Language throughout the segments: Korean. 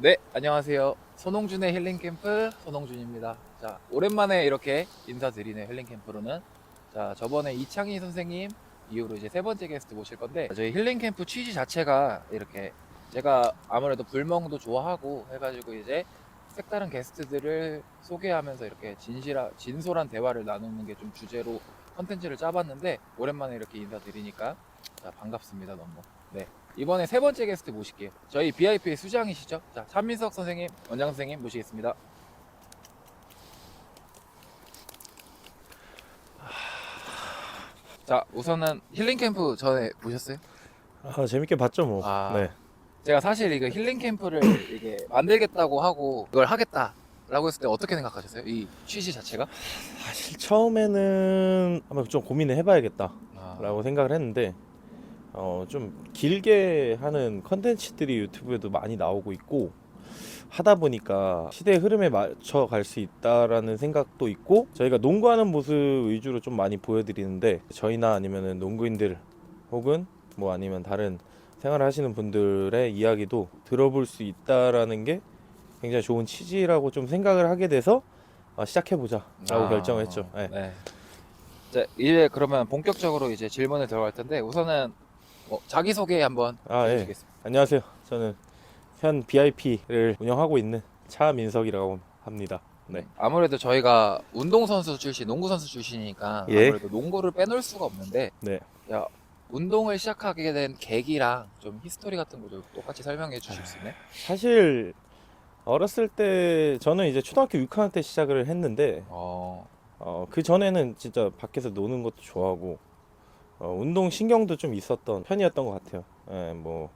네, 안녕하세요. 손홍준의 힐링캠프 손홍준입니다. 자, 오랜만에 이렇게 인사드리는 힐링캠프로는 자, 저번에 이창희 선생님 이후로 이제 세 번째 게스트 모실 건데 저희 힐링캠프 취지 자체가 이렇게 제가 아무래도 불멍도 좋아하고 해가지고 이제 색다른 게스트들을 소개하면서 이렇게 진솔한 대화를 나누는 게 좀 주제로 컨텐츠를 짜봤는데 오랜만에 이렇게 인사드리니까 자, 반갑습니다, 너무. 네. 이번에 세 번째 게스트 모실게요. 저희 BIP의 수장이시죠? 자, 차민석 선생님, 원장 선생님 모시겠습니다. 자, 우선은 힐링 캠프 전에 보셨어요? 재밌게 봤죠, 뭐. 아, 네. 제가 사실 이거 힐링 캠프를 이게 만들겠다고 하고 이걸 하겠다라고 했을 때 어떻게 생각하셨어요? 이 취지 자체가? 사실 처음에는 한번 좀 고민을 해봐야겠다라고 아, 생각을 했는데, 좀 길게 하는 컨텐츠들이 유튜브에도 많이 나오고 있고, 하다 보니까 시대의 흐름에 맞춰 갈 수 있다라는 생각도 있고, 저희가 농구하는 모습 위주로 좀 많이 보여드리는데, 저희나 아니면은 농구인들 혹은 뭐 아니면 다른 생활을 하시는 분들의 이야기도 들어볼 수 있다라는 게 굉장히 좋은 취지라고 좀 생각을 하게 돼서 시작해보자라고 결정을 했죠. 네. 네. 자, 이제 그러면 본격적으로 이제 질문에 들어갈 텐데 우선은 자기소개 한번 예. 해주시겠습니다. 안녕하세요. 저는 현 BIP를 운영하고 있는 차민석이라고 합니다. 네. 아무래도 저희가 운동선수 출신, 농구선수 출신이니까 예. 아무래도 농구를 빼놓을 수가 없는데 네. 야, 운동을 시작하게 된 계기랑 좀 히스토리 같은 거 좀 똑같이 설명해 주실 수 있나요? 사실 어렸을 때 저는 이제 초등학교 6학년 때 시작을 했는데 그 전에는 진짜 밖에서 노는 것도 좋아하고 운동 신경도 좀 있었던 편이었던 것 같아요. 예, 뭐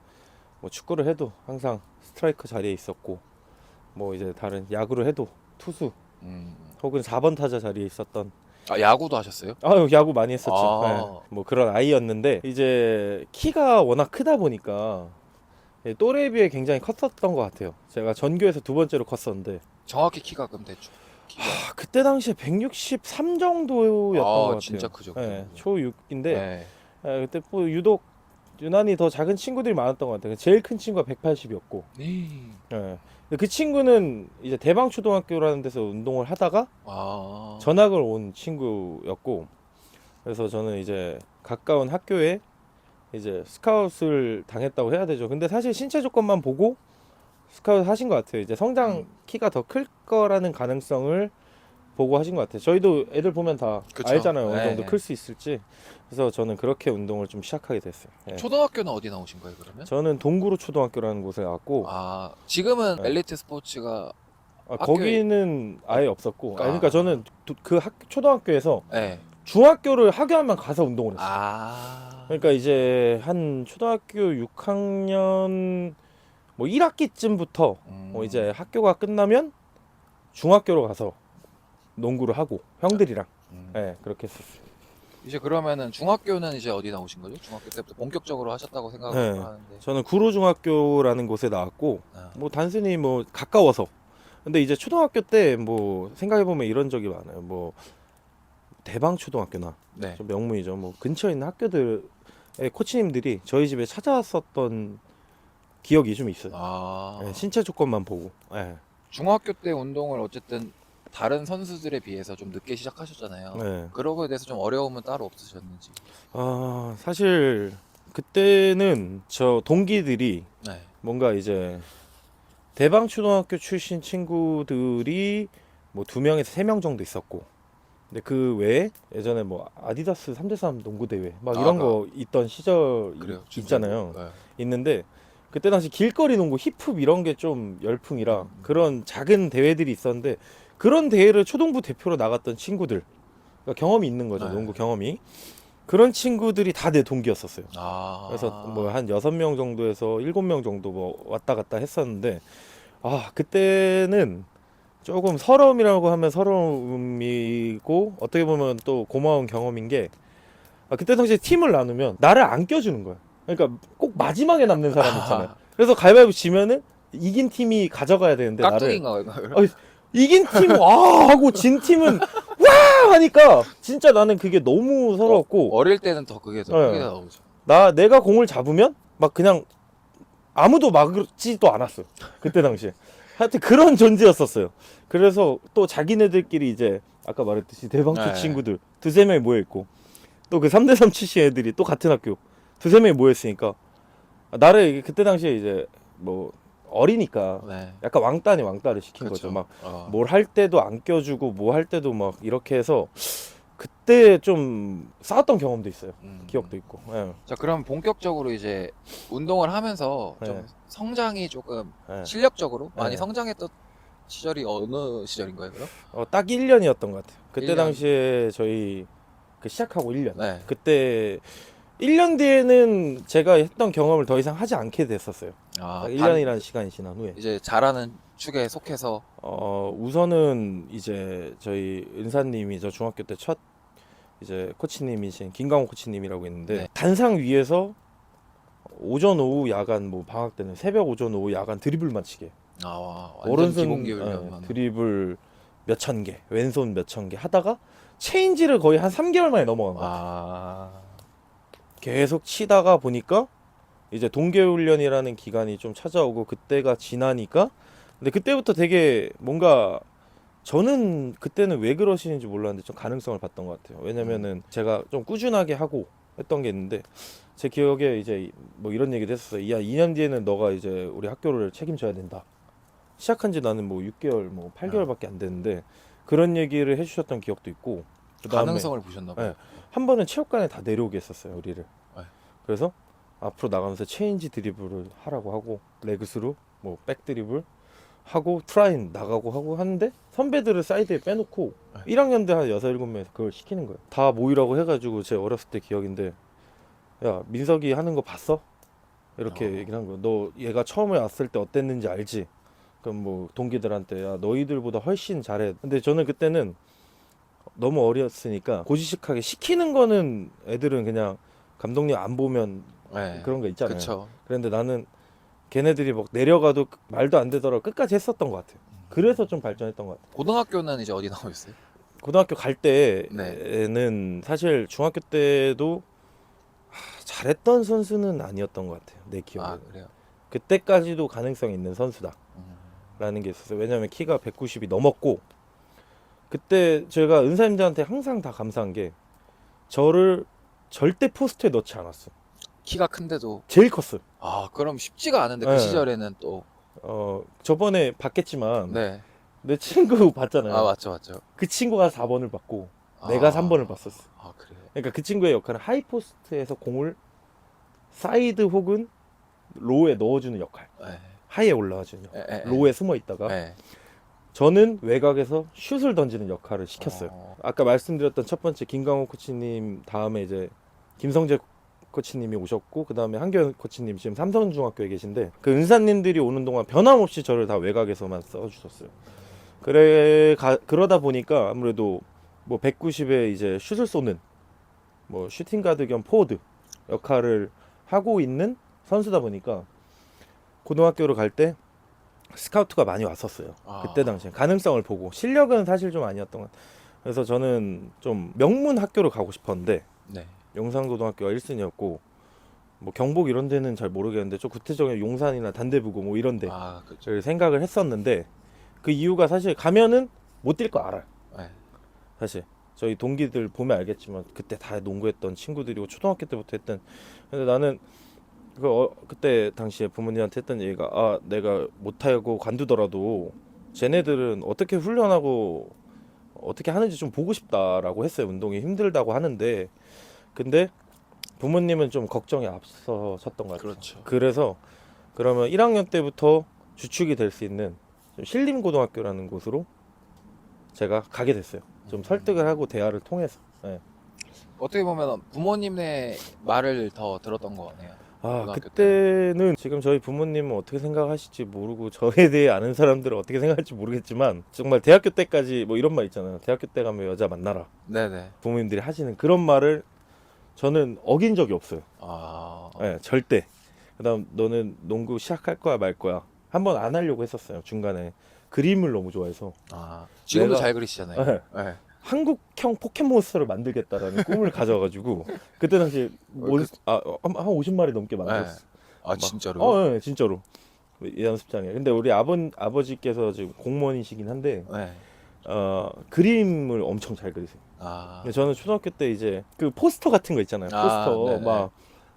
축구를 해도 항상 스트라이커 자리에 있었고 뭐 이제 다른 야구를 해도 투수 음. 혹은 4번 타자 자리에 있었던 아, 야구도 하셨어요? 야구 많이 했었죠. 아. 네, 뭐 그런 아이였는데 이제 키가 워낙 크다 보니까 또래에 비해 굉장히 컸었던 것 같아요. 제가 전교에서 두 번째로 컸었는데 정확히 키가 그럼 대충 키가 그때 당시에 163 정도였던 것 같아요. 진짜 크죠. 네, 초6인데 네. 그때 뭐 유독 유난히 더 작은 친구들이 많았던 것 같아요. 제일 큰 친구가 180이었고 네. 그 친구는 이제 대방초등학교라는 데서 운동을 하다가 아. 전학을 온 친구였고, 그래서 저는 이제 가까운 학교에 이제 스카웃을 당했다고 해야 되죠. 근데 사실 신체 조건만 보고 스카웃 하신 것 같아요. 이제 성장 키가 더 클 거라는 가능성을 보고 하신 것 같아요. 저희도 애들 보면 다 그쵸. 알잖아요. 어느 정도 네. 클 수 있을지. 그래서 저는 그렇게 운동을 좀 시작하게 됐어요. 예. 초등학교는 어디 나오신 거예요, 그러면? 저는 동구로 초등학교라는 곳에 나왔고, 아, 지금은 네. 엘리트 스포츠가 거기는 아예 없었고, 아. 그러니까 저는 그 초등학교에서 네. 중학교를 하교하면 가서 운동을 했어요. 아. 그러니까 이제 한 초등학교 6학년 뭐 1학기쯤부터 뭐 이제 학교가 끝나면 중학교로 가서 농구를 하고 형들이랑 그렇게 했었어요. 이제 그러면은 중학교는 이제 어디 나오신 거죠? 중학교 때부터 본격적으로 하셨다고 생각을 네. 하는데. 저는 구로중학교라는 곳에 나왔고 아. 뭐 단순히 뭐 가까워서. 근데 이제 초등학교 때 뭐 생각해 보면 이런 적이 많아요. 뭐 대방초등학교나 네. 좀 명문이죠. 뭐 근처에 있는 학교들의 코치님들이 저희 집에 찾아왔었던 기억이 좀 있어요. 아. 신체 조건만 보고. 중학교 때 운동을 어쨌든 다른 선수들에 비해서 좀 늦게 시작하셨잖아요. 네. 그런 거에 대해서 좀 어려움은 따로 없으셨는지. 사실 그때는 저 동기들이 네. 뭔가 이제 대방초등학교 출신 친구들이 뭐 2명에서 3명 정도 있었고, 근데 그 외에 예전에 뭐 아디다스 3대3 농구 대회 막 이런 거 있던 시절 그래요. 있잖아요. 네. 있는데 그때 당시 길거리 농구, 힙합 이런 게 좀 열풍이라 그런 작은 대회들이 있었는데, 그런 대회를 초등부 대표로 나갔던 친구들, 그러니까 경험이 있는 거죠. 네. 농구 경험이. 그런 친구들이 다 내 동기였었어요. 아. 그래서 뭐 한 6명 정도에서 7명 정도 뭐 왔다 갔다 했었는데, 그때는 조금 서러움이라고 하면 서러움이고 어떻게 보면 또 고마운 경험인 게, 그때 당시에 팀을 나누면 나를 안 껴주는 거야. 그러니까 꼭 마지막에 남는 사람 있잖아요. 그래서 가위바위보 지면은 이긴 팀이 가져가야 되는데 나를 깍두기인가 이거. 이긴 팀 와 하고 진 팀은 와 하니까 진짜 나는 그게 너무 서러웠고, 어릴 때는 더 그게 더 네. 크게 나오죠. 내가 공을 잡으면 막 그냥 아무도 막지도 않았어요. 그때 당시에. 하여튼 그런 존재였었어요. 그래서 또 자기네들끼리 이제 아까 말했듯이 대방초 네. 친구들 두세 명이 모여있고 또 그 3대3 출신 애들이 또 같은 학교 두세 명이 모였으니까 나를 그때 당시에 이제 뭐 어리니까 네. 약간 왕따를 시킨 그쵸. 거죠. 막 어. 뭘 할 때도 안 껴주고 뭐 할 때도 막 이렇게 해서 그때 좀 싸웠던 경험도 있어요. 기억도 있고. 예. 자, 그럼 본격적으로 이제 운동을 하면서 좀 네. 성장이 조금 예. 실력적으로 많이 네. 성장했던 시절이 어느 시절인가요, 그럼? 딱 1년이었던 것 같아요. 그때 1년. 당시에 저희 그 시작하고 1년. 네. 그때 1년 뒤에는 제가 했던 경험을 더 이상 하지 않게 됐었어요. 아, 딱 1년이라는 시간이 지난 후에. 이제 잘하는 축에 속해서 우선은 이제 저희 은사님이 저 중학교 때 첫 이제 코치님이신 김강호 코치님이라고 있는데 네. 단상 위에서 오전 오후 야간 뭐 방학 때는 새벽 오전 오후 야간 드리블만 치게. 완전 오른손 기본기 훈련. 드리블 몇천 개, 왼손 몇천 개 하다가 체인지를 거의 한 3개월 만에 넘어간 거야. 아, 계속 치다가 보니까 이제 동계훈련이라는 기간이 좀 찾아오고 그때가 지나니까 근데 그때부터 되게 뭔가 저는 그때는 왜 그러시는지 몰랐는데 좀 가능성을 봤던 것 같아요. 왜냐면은 제가 좀 꾸준하게 하고 했던 게 있는데 제 기억에 이제 뭐 이런 얘기도 했었어요. 야, 2년 뒤에는 너가 이제 우리 학교를 책임져야 된다. 시작한 지 나는 뭐 6개월, 뭐 8개월밖에 안 됐는데 그런 얘기를 해주셨던 기억도 있고 그다음에 가능성을 보셨나 봐요. 네. 한 번은 체육관에 다 내려오게 했었어요, 우리를. 네. 그래서 앞으로 나가면서 체인지 드리블을 하라고 하고 레그스루 뭐 백 드리블 하고 트라인 나가고 하고 하는데 선배들을 사이드에 빼놓고 네. 1학년 때 한 6, 7명 그걸 시키는 거예요. 다 모이라고 해가지고 제 어렸을 때 기억인데 야, 민석이 하는 거 봤어? 이렇게 얘기를 한 거예요. 너 얘가 처음에 왔을 때 어땠는지 알지? 그럼 뭐 동기들한테 야, 너희들보다 훨씬 잘해. 근데 저는 그때는 너무 어렸으니까 고지식하게 시키는 거는 애들은 그냥 감독님 안 보면 네. 그런 거 있잖아요. 그쵸. 그런데 나는 걔네들이 막 내려가도 말도 안 되더라도 끝까지 했었던 것 같아요. 그래서 좀 발전했던 것 같아요. 고등학교는 이제 어디 나오셨어요? 고등학교 갈 네. 때는 사실 중학교 때도 잘했던 선수는 아니었던 것 같아요. 내 기억에. 아, 그래요. 그때까지도 가능성이 있는 선수다라는 음. 게 있었어요. 왜냐하면 키가 190이 넘었고 그때 제가 은사님들한테 항상 다 감사한 게 저를 절대 포스트에 넣지 않았어. 키가 큰데도. 제일 컸어요. 아, 그럼 쉽지가 않은데 그 네. 시절에는 또. 저번에 봤겠지만 네. 내 친구 봤잖아요. 아, 맞죠, 맞죠. 그 친구가 4번을 받고 내가 3번을 봤었어. 아, 그래요. 그러니까 그 친구의 역할은 하이포스트에서 공을 사이드 혹은 로우에 넣어주는 역할. 네. 하이에 올라와주는 역할. 에, 에, 에. 로우에 숨어 있다가 네. 저는 외곽에서 슛을 던지는 역할을 시켰어요. 어. 아까 말씀드렸던 첫 번째 김강호 코치님 다음에 이제 김성재 코치님이 오셨고 그 다음에 한교현 코치님 지금 삼성중학교에 계신데 그 은사님들이 오는 동안 변함없이 저를 다 외곽에서만 써주셨어요. 그러다 보니까 아무래도 뭐 190에 이제 슛을 쏘는 뭐 슈팅 가드 겸 포워드 역할을 하고 있는 선수다 보니까 고등학교를 갈 때 스카우트가 많이 왔었어요. 그때 당시에 가능성을 보고 실력은 사실 좀 아니었던 것 같아요. 그래서 저는 좀 명문 학교를 가고 싶었는데 네. 용산고등학교가 1순위였고 뭐 경복 이런 데는 잘 모르겠는데 좀 구체적인 용산이나 단대부고 뭐 이런 데 아, 그렇죠. 저를 생각을 했었는데 그 이유가 사실 가면은 못 뛸 거 알아요. 네. 사실 저희 동기들 보면 알겠지만 그때 다 농구했던 친구들이고 초등학교 때부터 했던 근데 나는 그때 당시에 부모님한테 했던 얘기가 아 내가 못하고 관두더라도 쟤네들은 어떻게 훈련하고 어떻게 하는지 좀 보고 싶다라고 했어요. 운동이 힘들다고 하는데 근데 부모님은 좀 걱정이 앞서셨던 것 같아요. 그렇죠. 그래서 그러면 1학년 때부터 주축이 될 수 있는 좀 신림고등학교라는 곳으로 제가 가게 됐어요. 좀 설득을 하고 대화를 통해서. 네. 어떻게 보면 부모님의 말을 더 들었던 거 같네요. 고등학교 그때는 지금 저희 부모님은 어떻게 생각하실지 모르고 저에 대해 아는 사람들은 어떻게 생각할지 모르겠지만 정말 대학교 때까지 뭐 이런 말 있잖아요. 대학교 때 가면 여자 만나라. 네네. 부모님들이 하시는 그런 말을 저는 어긴 적이 없어요. 아, 네, 절대. 그다음 너는 농구 시작할 거야 말 거야. 한번 안 하려고 했었어요. 중간에 그림을 너무 좋아해서 지금도 내가- 잘 그리시잖아요. 네. 네. 한국형 포켓몬스터를 만들겠다라는 꿈을 가져가지고 그때 당시 한 50마리 넘게 만들었어. 아 진짜로? 네, 진짜로 연습장에. 근데 우리 아버지께서 지금 공무원이시긴 한데 네. 그림을 엄청 잘 그리세요. 아. 근데 저는 초등학교 때 이제 그 포스터 같은 거 있잖아요. 포스터 네네. 막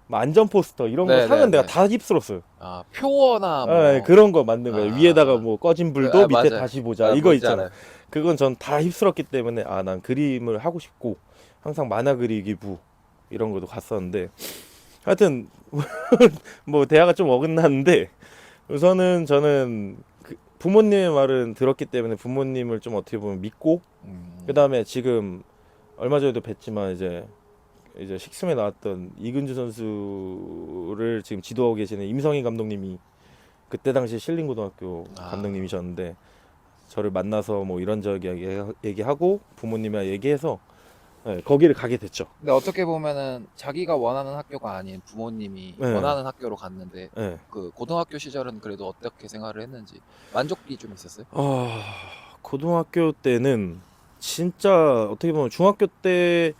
안전 포스터 이런 거 네네네. 상은 내가 다 휩쓸었어요. 아 표어나 뭐. 네, 그런 거 만든 거예요. 아. 위에다가 뭐 꺼진 불도 밑에 맞아요. 다시 보자 아, 이거 뭔지 있잖아. 알아요. 그건 전 다 휩쓸었기 때문에 난 그림을 하고 싶고 항상 만화 그리기부 이런 것도 갔었는데 하여튼 뭐 대화가 좀 어긋났는데 우선은 저는 부모님의 말은 들었기 때문에 부모님을 좀 어떻게 보면 믿고 그 다음에 지금 얼마 전에도 뵀지만 이제 식스맨에 나왔던 이근주 선수를 지금 지도하고 계시는 임성희 감독님이 그때 당시 신림고등학교 감독님이셨는데 저를 만나서 뭐 이런저런 얘기하고 부모님이랑 얘기해서 거기를 가게 됐죠. 근데 어떻게 보면은 자기가 원하는 학교가 아닌 부모님이 네. 원하는 학교로 갔는데 네. 그 고등학교 시절은 그래도 어떻게 생활을 했는지 만족이 좀 있었어요? 고등학교 때는 진짜 어떻게 보면 중학교 때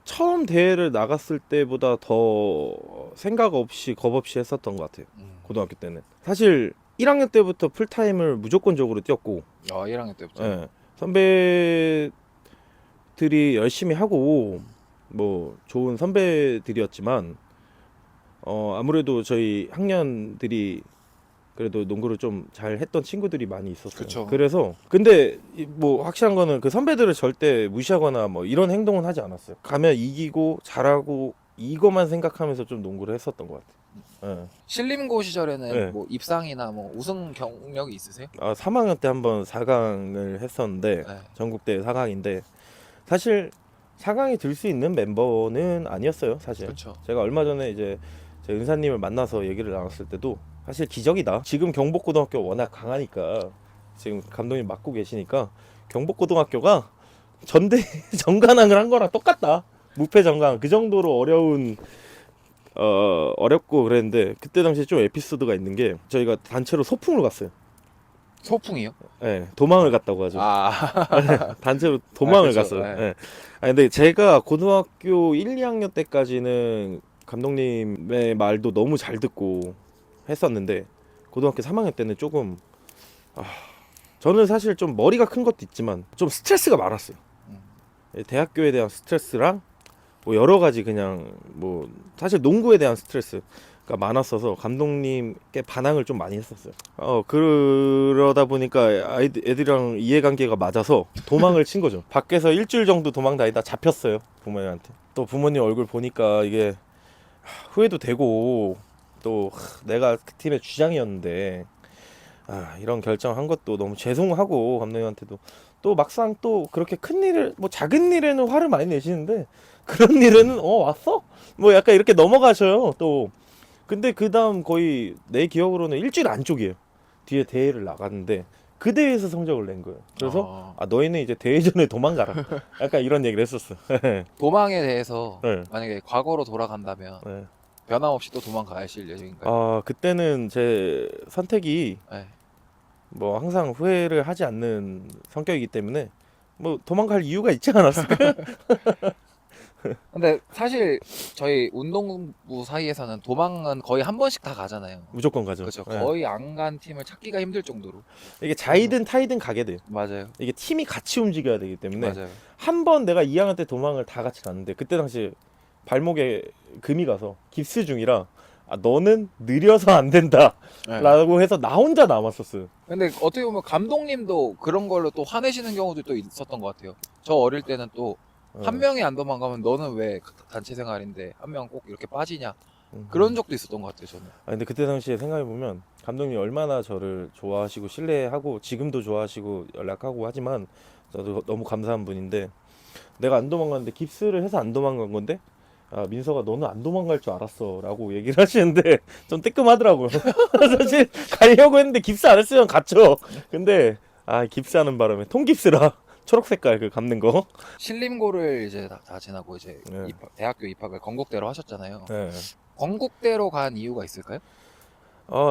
처음 대회를 나갔을 때보다 더 생각 없이 겁 없이 했었던 것 같아요. 고등학교 때는 사실 1학년 때부터 풀타임을 무조건적으로 뛰었고 1학년 때부터. 예, 선배들이 열심히 하고 뭐 좋은 선배들이었지만 아무래도 저희 학년들이 그래도 농구를 좀 잘 했던 친구들이 많이 있었어요. 그쵸. 그래서 근데 뭐 확실한 거는 그 선배들을 절대 무시하거나 뭐 이런 행동은 하지 않았어요. 가면 이기고 잘하고 이거만 생각하면서 좀 농구를 했었던 것 같아요. 예. 신림고 시절에는 네. 뭐 입상이나 뭐 우승 경력이 있으세요? 3학년 때 한번 4강을 했었는데 네. 전국대회 4강인데 사실 4강에 들 수 있는 멤버는 아니었어요. 사실 그렇죠. 제가 얼마 전에 이제 제 은사님을 만나서 얘기를 나눴을 때도 사실 기적이다. 지금 경복고등학교 워낙 강하니까 지금 감독님 맡고 계시니까 경복고등학교가 전대 정관왕을 한 거랑 똑같다. 무패 정강 그 정도로 어렵고 그랬는데 그때 당시에 좀 에피소드가 있는 게 저희가 단체로 소풍을 갔어요. 소풍이요? 네, 도망을 갔다고 하죠. 아. 단체로 도망을 그쵸. 갔어요. 네. 네. 근데 제가 고등학교 1, 2학년 때까지는 감독님의 말도 너무 잘 듣고 했었는데 고등학교 3학년 때는 조금 저는 사실 좀 머리가 큰 것도 있지만 좀 스트레스가 많았어요. 대학교에 대한 스트레스랑 뭐 여러 가지 그냥 뭐 사실 농구에 대한 스트레스가 많았어서 감독님께 반항을 좀 많이 했었어요. 그러다 보니까 애들이랑 이해관계가 맞아서 도망을 친 거죠. 밖에서 일주일 정도 도망 다니다 잡혔어요. 부모님한테. 또 부모님 얼굴 보니까 이게 후회도 되고 또 내가 그 팀의 주장이었는데 이런 결정한 것도 너무 죄송하고 감독님한테도 또 막상 또 그렇게 큰 일을 뭐 작은 일에는 화를 많이 내시는데 그런 일에는 왔어? 뭐 약간 이렇게 넘어가셔요. 또 근데 그 다음 거의 내 기억으로는 일주일 안쪽이에요. 뒤에 대회를 나갔는데 그 대회에서 성적을 낸 거예요. 그래서 너희는 이제 대회전에 도망가라. 약간 이런 얘기를 했었어. 도망에 대해서 네. 만약에 과거로 돌아간다면 네. 변함없이 또 도망가실 예정인가요? 그때는 제 선택이 네. 뭐 항상 후회를 하지 않는 성격이기 때문에 뭐 도망갈 이유가 있지 않았을까? 근데 사실 저희 운동부 사이에서는 도망은 거의 한 번씩 다 가잖아요. 무조건 가죠. 그렇죠. 네. 거의 안 간 팀을 찾기가 힘들 정도로. 이게 자이든 타이든 가게 돼요. 맞아요. 이게 팀이 같이 움직여야 되기 때문에 맞아요. 한 번 내가 2학년 때 도망을 다 같이 갔는데 그때 당시 발목에 금이 가서 깁스 중이라 너는 느려서 안 된다 네. 라고 해서 나 혼자 남았었어요. 근데 어떻게 보면 감독님도 그런 걸로 또 화내시는 경우도 또 있었던 것 같아요. 저 어릴 때는 또 한 명이 안 도망가면 너는 왜 단체 생활인데 한 명 꼭 이렇게 빠지냐 그런 적도 있었던 것 같아요. 저는. 근데 그때 당시에 생각해보면 감독님이 얼마나 저를 좋아하시고 신뢰하고 지금도 좋아하시고 연락하고 하지만 저도 너무 감사한 분인데 내가 안 도망갔는데 깁스를 해서 안 도망간 건데 민서가 너는 안 도망갈 줄 알았어 라고 얘기를 하시는데 좀 뜨끔하더라고요. 사실 가려고 했는데 깁스 안 했으면 갔죠. 근데 깁스하는 바람에 통깁스라 초록 색깔 그 감는 거. 신림고를 이제 다 지나고 이제 네. 대학교 입학을 건국대로 하셨잖아요. 네. 건국대로 간 이유가 있을까요?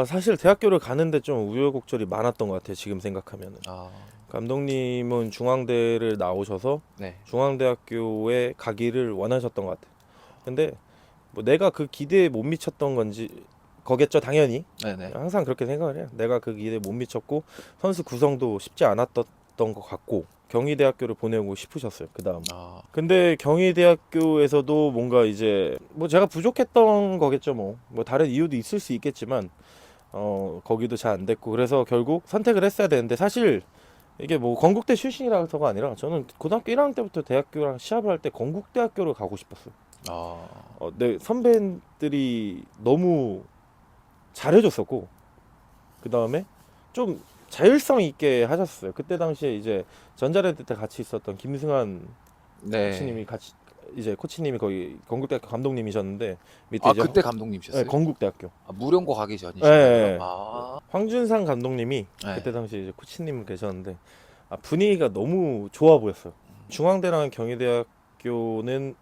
사실 대학교를 가는데 좀 우여곡절이 많았던 것 같아요. 지금 생각하면은. 아, 감독님은 중앙대를 나오셔서 네. 중앙대학교에 가기를 원하셨던 것 같아요. 근데 뭐 내가 그 기대에 못 미쳤던 건지 거겠죠 당연히. 네네. 항상 그렇게 생각을 해요. 내가 그 길에 못 미쳤고 선수 구성도 쉽지 않았던 것 같고 경희대학교를 보내고 싶으셨어요. 그 다음. 아, 근데 경희대학교에서도 뭔가 이제 뭐 제가 부족했던 거겠죠. 뭐 다른 이유도 있을 수 있겠지만 거기도 잘 안 됐고 그래서 결국 선택을 했어야 되는데 사실 이게 뭐 건국대 출신이라서가 아니라 저는 고등학교 1학년 때부터 대학교랑 시합을 할 때 건국대학교를 가고 싶었어요. 아, 내 선배들이 너무 잘해줬었고 그 다음에 좀 자율성 있게 하셨어요. 그때 당시에 이제 전자랜드 때 같이 있었던 김승환 네. 코치님이 같이 이제 코치님이 거기 건국대학교 감독님이셨는데 밑에 아, 이제 그때 네, 감독님이셨어요? 건국대학교 아, 무령고 가기 전이시나요? 네. 아, 황준상 감독님이 네. 그때 당시 이제 코치님 계셨는데 분위기가 너무 좋아 보였어요. 중앙대랑 경희대학교는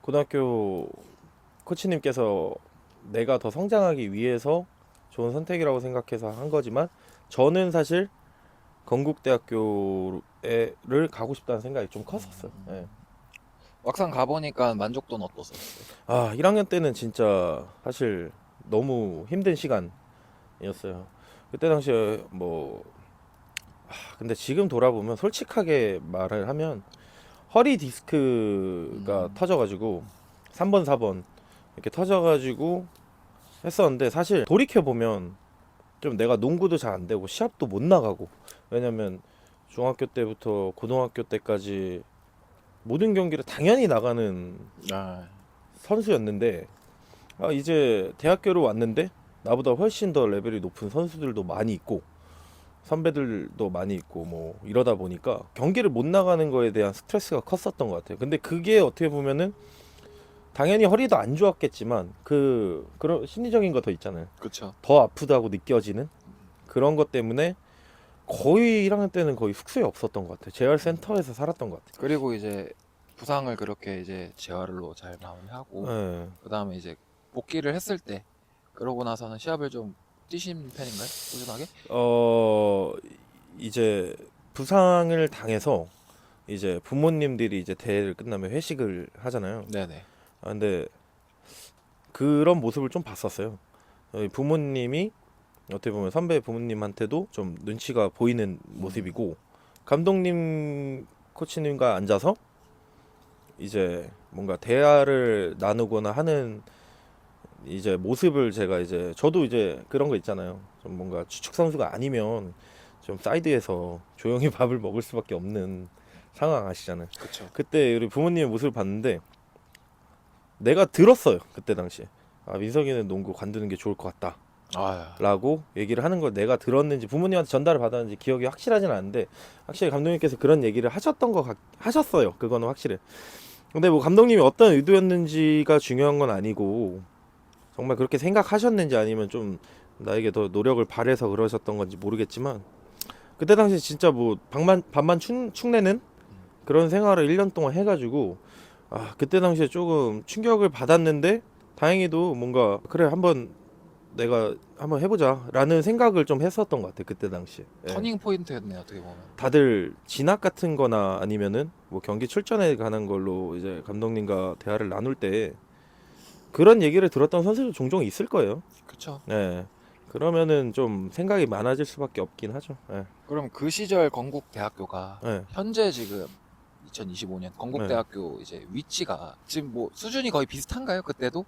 고등학교 코치님께서 내가 더 성장하기 위해서 좋은 선택이라고 생각해서 한 거지만 저는 사실 건국대학교를 가고 싶다는 생각이 좀 컸었어요. 예. 막상 가보니까 만족도는 어떠셨어요? 1학년 때는 진짜 사실 너무 힘든 시간이었어요. 그때 당시에 근데 지금 돌아보면 솔직하게 말을 하면 허리 디스크가 터져가지고 3번 4번 이렇게 터져가지고 했었는데 사실 돌이켜보면 좀 내가 농구도 잘 안 되고 시합도 못 나가고 왜냐면 중학교 때부터 고등학교 때까지 모든 경기를 당연히 나가는 아, 선수였는데 이제 대학교로 왔는데 나보다 훨씬 더 레벨이 높은 선수들도 많이 있고 선배들도 많이 있고 뭐 이러다 보니까 경기를 못 나가는 거에 대한 스트레스가 컸었던 것 같아요. 근데 그게 어떻게 보면은 당연히 허리도 안 좋았겠지만 그런 심리적인 거 더 있잖아요. 그쵸. 더 아프다고 느껴지는 그런 것 때문에 거의 1학년 때는 거의 숙소에 없었던 것 같아요. 재활센터에서 살았던 것 같아요. 그리고 이제 부상을 그렇게 이제 재활로 잘 마무리하고 네. 그 다음에 이제 복귀를 했을 때 그러고 나서는 시합을 좀 뛰신 편인가요? 꾸준하게? 이제 부상을 당해서 이제 부모님들이 이제 대회를 끝나면 회식을 하잖아요. 네네. 근데 그런 모습을 좀 봤었어요. 부모님이 어떻게 보면 선배 부모님한테도 좀 눈치가 보이는 모습이고 감독님 코치님과 앉아서 이제 뭔가 대화를 나누거나 하는 이제 모습을 제가 이제 저도 이제 그런 거 있잖아요. 좀 뭔가 주축 선수가 아니면 좀 사이드에서 조용히 밥을 먹을 수밖에 없는 상황 아시잖아요. 그쵸. 그때 우리 부모님의 모습을 봤는데 내가 들었어요. 그때 당시에 민석이는 농구 관두는 게 좋을 것 같다 아, 라고 얘기를 하는 걸 내가 들었는지 부모님한테 전달을 받았는지 기억이 확실하진 않은데 확실히 감독님께서 그런 얘기를 하셨어요. 그거는 확실해. 근데 뭐 감독님이 어떤 의도였는지가 중요한 건 아니고 정말 그렇게 생각하셨는지 아니면 좀 나에게 더 노력을 바래서 그러셨던 건지 모르겠지만 그때 당시 진짜 뭐 반만 축내는 그런 생활을 1년 동안 해가지고 그때 당시에 조금 충격을 받았는데 다행히도 뭔가 그래 내가 한번 해보자 라는 생각을 좀 했었던 것 같아요. 그때 당시에. 예. 터닝 포인트였네요, 어떻게 보면. 다들 진학 같은 거나 아니면은 뭐 경기 출전에 관한 걸로 이제 감독님과 대화를 나눌 때 그런 얘기를 들었던 선수도 종종 있을 거예요. 그쵸. 예. 그러면은 좀 생각이 많아질 수밖에 없긴 하죠. 예. 그럼 그 시절 건국대학교가 예. 현재 지금 2025년 건국대학교 이제 위치가 지금 뭐 수준이 거의 비슷한가요? 그때도?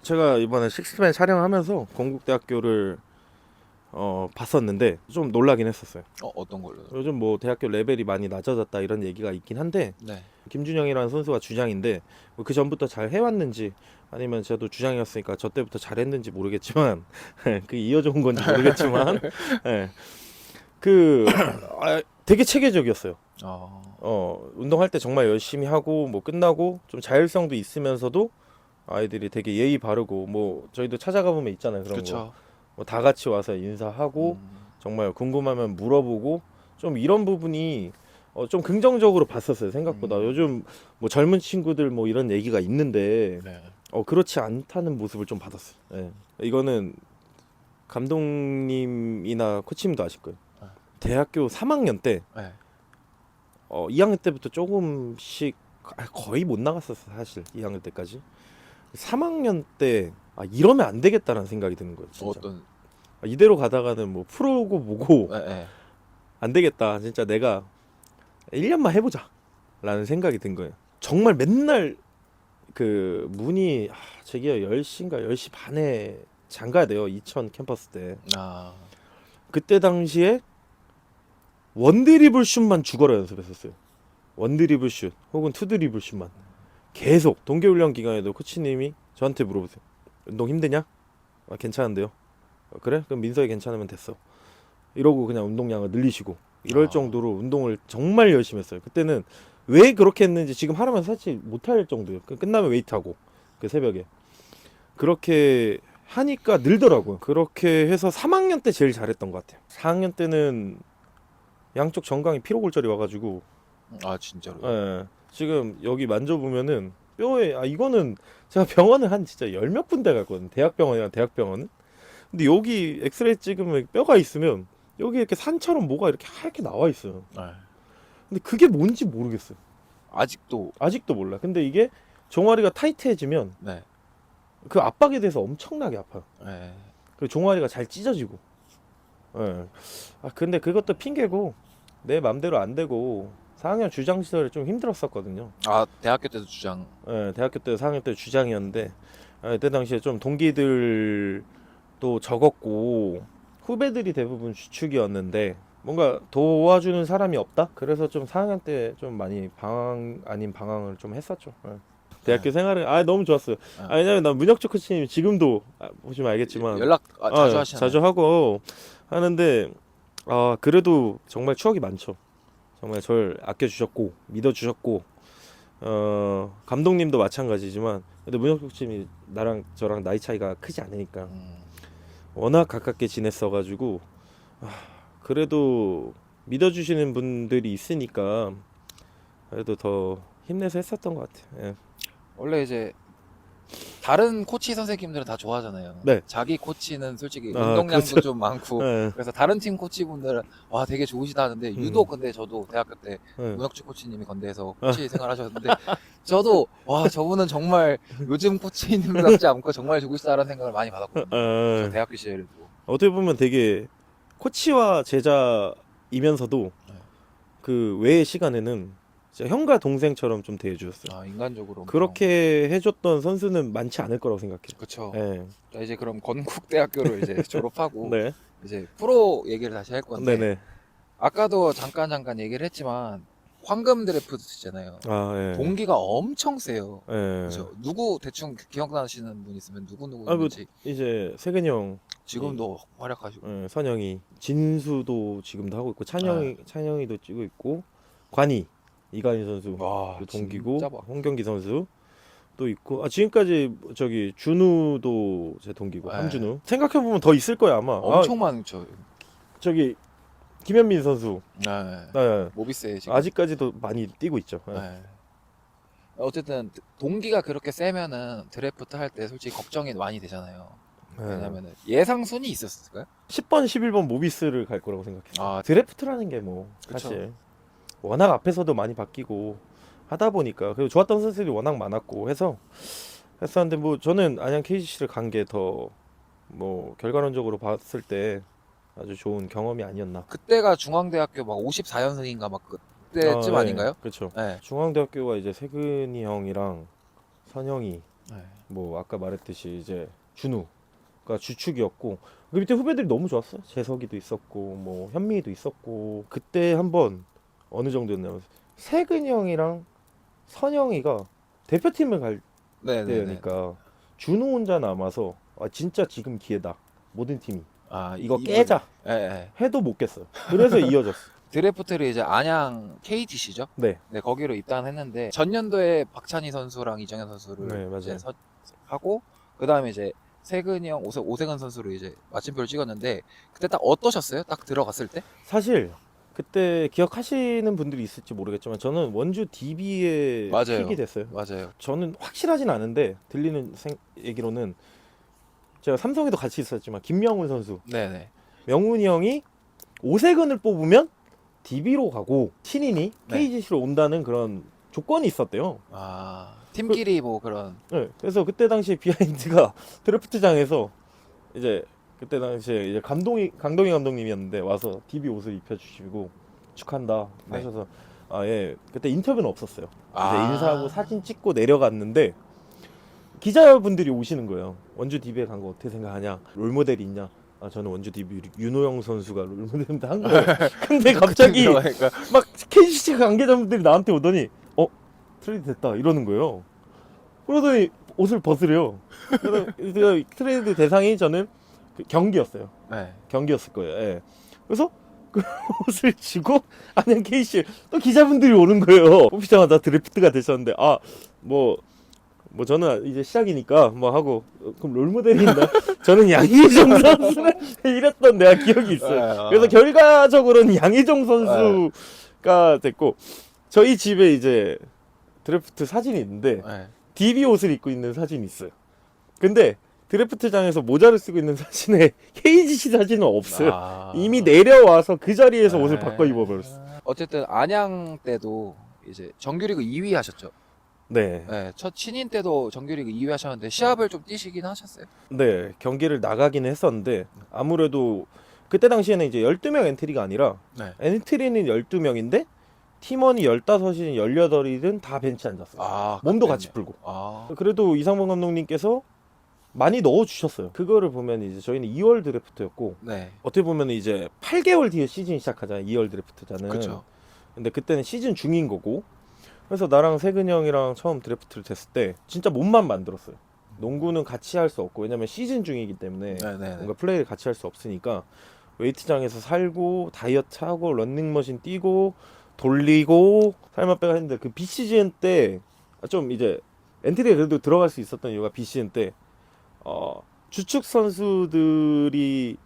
제가 이번에 식스맨 촬영하면서 건국대학교를 봤었는데 좀 놀라긴 했었어요. 어떤 걸로? 요즘 뭐 대학교 레벨이 많이 낮아졌다 이런 얘기가 있긴 한데 네. 김준영이라는 선수가 주장인데 뭐그 전부터 잘 해왔는지 아니면 저도 주장이었으니까 저 때부터 잘했는지 모르겠지만 그게 이어져 온 건지 모르겠지만 예. 되게 체계적이었어요. 운동할 때 정말 열심히 하고 뭐 끝나고 좀 자율성도 있으면서도 아이들이 되게 예의 바르고 뭐 저희도 찾아가 보면 있잖아요. 그런 거. 그쵸. 뭐 다 같이 와서 인사하고 정말 궁금하면 물어보고 좀 이런 부분이 좀 긍정적으로 봤었어요. 생각보다 요즘 뭐 젊은 친구들 뭐 이런 얘기가 있는데 네. 그렇지 않다는 모습을 좀 받았어요. 예. 이거는 감독님이나 코치님도 아실 거예요. 대학교 3학년 때 네. 2학년 때부터 조금씩 거의 못 나갔었어 사실 2학년 때까지. 3학년 때 이러면 안 되겠다라는 생각이 드는 거예요. 진짜. 어떤 이대로 가다가는 뭐 프로고 뭐고 예. 안 되겠다. 진짜 내가 1년만 해보자 라는 생각이 든 거예요. 정말 맨날 그 문이 저기요 10시인가 10시 반에 잠가야 돼요. 이천 캠퍼스 때. 아, 그때 당시에 원드리블 슛만 죽어라 연습했었어요. 원드리블 슛 혹은 투드리블 슛만 계속 동계훈련 기간에도 코치님이 저한테 물어보세요. 운동 힘드냐? 괜찮은데요. 그래? 그럼 민서이 괜찮으면 됐어. 이러고 그냥 운동량을 늘리시고 이럴 정도로 운동을 정말 열심히 했어요. 그때는 왜 그렇게 했는지 지금 하라면 사실 못할 정도예요. 끝나면 웨이트하고 그 새벽에 그렇게 하니까 늘더라고요. 그렇게 해서 3학년 때 제일 잘했던 것 같아요. 4학년 때는 양쪽 정강이 피로골절이 와가지고 아 진짜로. 예, 지금 여기 만져보면은 뼈에 이거는 제가 병원을 한 진짜 열 몇 군데 갔거든요. 대학병원이랑 대학병원은. 근데 여기 엑스레이 찍으면 뼈가 있으면 여기 이렇게 산처럼 뭐가 이렇게 하얗게 나와 있어요. 네. 근데 그게 뭔지 모르겠어요. 아직도 몰라. 근데 이게 종아리가 타이트해지면 네. 그 압박에 대해서 엄청나게 아파요. 네. 그 종아리가 잘 찢어지고. 예. 근데 그것도 핑계고 내 맘대로 안 되고 4학년 주장 시절에 좀 힘들었었거든요. 아 대학교 때도 주장. 예, 대학교 때 4학년 때 주장이었는데 그때 당시에 좀 동기들도 적었고 후배들이 대부분 주축이었는데 뭔가 도와주는 사람이 없다. 그래서 좀 4학년 때 좀 많이 방황 아닌 방황을 좀 했었죠. 예. 대학교 생활은 너무 좋았어요. 왜냐면 난 문혁주 코치님 지금도 보시면 알겠지만 연락 자주 하시나요? 자주 하고 하는데 그래도 정말 추억이 많죠. 정말 저를 아껴주셨고 믿어주셨고 감독님도 마찬가지지만 근데 문혁주 코치님이 나랑 저랑 나이 차이가 크지 않으니까 워낙 가깝게 지냈어가지고 그래도 믿어주시는 분들이 있으니까 그래도 더 힘내서 했었던 것 같아요. 예. 원래 이제 다른 코치 선생님들은 다 좋아하잖아요. 네. 자기 코치는 솔직히 아, 운동량도 그렇죠. 좀 많고 예. 그래서 다른 팀 코치분들은 와 되게 좋으시다 하는데 유독 근데 저도 대학교 때 예. 문혁주 코치님이 건대에서 코치 생활하셨는데 저도 와 저분은 정말 요즘 코치님답지 않고 정말 좋으시다라는 생각을 많이 받았거든요. 저 대학교 시절에도. 어떻게 보면 되게 코치와 제자이면서도 네. 그 외의 시간에는 진짜 형과 동생처럼 좀 대해주셨어요. 인간적으로 엄청. 그렇게 해줬던 선수는 많지 않을 거라고 생각해요. 그쵸. 네. 자, 이제 그럼 건국대학교를 이제 졸업하고 네. 이제 프로 얘기를 다시 할 건데 네네. 아까도 잠깐 얘기를 했지만 황금 드래프트잖아요. 예. 동기가 엄청 세요. 예. 그렇죠. 누구 대충 기억나시는 분 있으면 누구 뭐 있는지 이제 세근이 형, 지금도 활약하시고. 선영이, 진수도 지금도 하고 있고 찬영이도 뛰고 있고 관이 이관희 선수 와, 동기고 진짜 막. 홍경기 선수 또 있고 지금까지 저기 준우도 제 동기고 네. 함준우 생각해 보면 더 있을 거야 아마. 엄청 많죠. 저기 김현민 선수 네. 모비스에 지금. 아직까지도 많이 뛰고 있죠. 네. 어쨌든 동기가 그렇게 세면은 드래프트 할 때 솔직히 걱정이 많이 되잖아요. 왜냐면은 예상 순위 있었을까요? 10번, 11번 모비스를 갈 거라고 생각해요. 아, 드래프트라는 게 뭐 그쵸. 사실 워낙 앞에서도 많이 바뀌고 하다 보니까 그리고 좋았던 선수들이 워낙 많았고 해서 했었는데 뭐 저는 안양 KGC를 간 게 더 뭐 결과론적으로 봤을 때 아주 좋은 경험이 아니었나. 그때가 중앙대학교 막 54연승인가 막 그때쯤 아닌가요? 그렇죠. 네. 중앙대학교가 이제 세근이 형이랑 선영이 네. 뭐 아까 말했듯이 이제 준우가 주축이었고 그 밑에 후배들이 너무 좋았어요. 재석이도 있었고 뭐 현민이도 있었고 그때 한번 어느 정도였냐면 세근이 형이랑 선영이가 대표팀을 갈 때니까 준우 혼자 남아서 진짜 지금 기회다. 모든 팀이 이거 깨자 해도 못 깼어요. 그래서 이어졌어. 드래프트를 이제 안양 KGC죠? 네. 네, 거기로 입단했는데 전년도에 박찬희 선수랑 이정현 선수를 네, 맞아요. 이제 하고 그 다음에 이제 세근이 형, 오세근 선수로 이제 마침표를 찍었는데 그때 딱 어떠셨어요? 딱 들어갔을 때? 사실 그때 기억하시는 분들이 있을지 모르겠지만 저는 원주 DB에 맞아요. 픽이 됐어요. 맞아요. 저는 확실하진 않은데 들리는 얘기로는 제가 삼성에도 같이 있었지만 김명훈 선수, 네네. 명훈이 형이 오세근을 뽑으면 DB로 가고 신인이 네. KGC로 온다는 그런 조건이 있었대요. 아, 팀끼리 뭐 그런. 네, 그래서 그때 당시 비하인드가 드래프트장에서 이제 그때 당시에 이제 강동희 감독님이었는데 와서 DB 옷을 입혀주시고 축한다 네. 하셔서 예 그때 인터뷰는 없었어요. 아. 이제 인사하고 사진 찍고 내려갔는데 기자분들이 오시는 거예요. 원주 DB에 간 거 어떻게 생각하냐? 롤모델이 있냐? 저는 원주 DB 윤호영 선수가 롤모델인데 한 거예요. 근데 갑자기 그러니까. 막 KCC 관계자분들이 나한테 오더니 트레이드 됐다 이러는 거예요. 그러더니 옷을 벗으래요. 그래서 그 트레이드 대상이 저는 그 경기였어요. 네. 경기였을 거예요. 예. 그래서 그 옷을 주고 안양 KC 또 기자분들이 오는 거예요. 뽑히자마자 드래프트가 되셨는데 뭐 저는 이제 시작이니까 뭐 하고 그럼 롤모델이 있나? 저는 양희종 선수를 이랬던 내가 기억이 있어요. 그래서 결과적으로는 양희종 선수가 됐고 저희 집에 이제 드래프트 사진이 있는데 네. DB 옷을 입고 있는 사진이 있어요. 근데 드래프트장에서 모자를 쓰고 있는 사진에 KGC 사진은 없어요. 아. 이미 내려와서 그 자리에서 옷을 네. 바꿔 입어버렸어. 어쨌든 안양 때도 이제 정규리그 2위 하셨죠. 네. 네, 첫 신인 때도 정규리그 2위 하셨는데 시합을 좀 뛰시긴 하셨어요. 네. 경기를 나가기는 했었는데 아무래도 그때 당시에는 이제 12명 엔트리가 아니라 네. 엔트리는 12명인데 팀원이 15이든 18이든 다 벤치 앉았어요. 아, 몸도 그때는. 같이 풀고. 아. 그래도 이상범 감독님께서 많이 넣어주셨어요. 그거를 보면 이제 저희는 2월 드래프트였고 네. 어떻게 보면 이제 8개월 뒤에 시즌 시작하잖아요. 2월 드래프트자는. 그렇죠. 근데 그때는 시즌 중인 거고. 그래서 나랑 세근이 형이랑 처음 드래프트를 됐을 때 진짜 몸만 만들었어요. 농구는 같이 할 수 없고 왜냐면 시즌 중이기 때문에 네네. 뭔가 플레이를 같이 할 수 없으니까 웨이트장에서 살고 다이어트 하고 런닝머신 뛰고 돌리고 살만 빼가 했는데 그 비시즌 때 좀 이제 엔트리에 그래도 들어갈 수 있었던 이유가 비시즌 때 주축 선수들이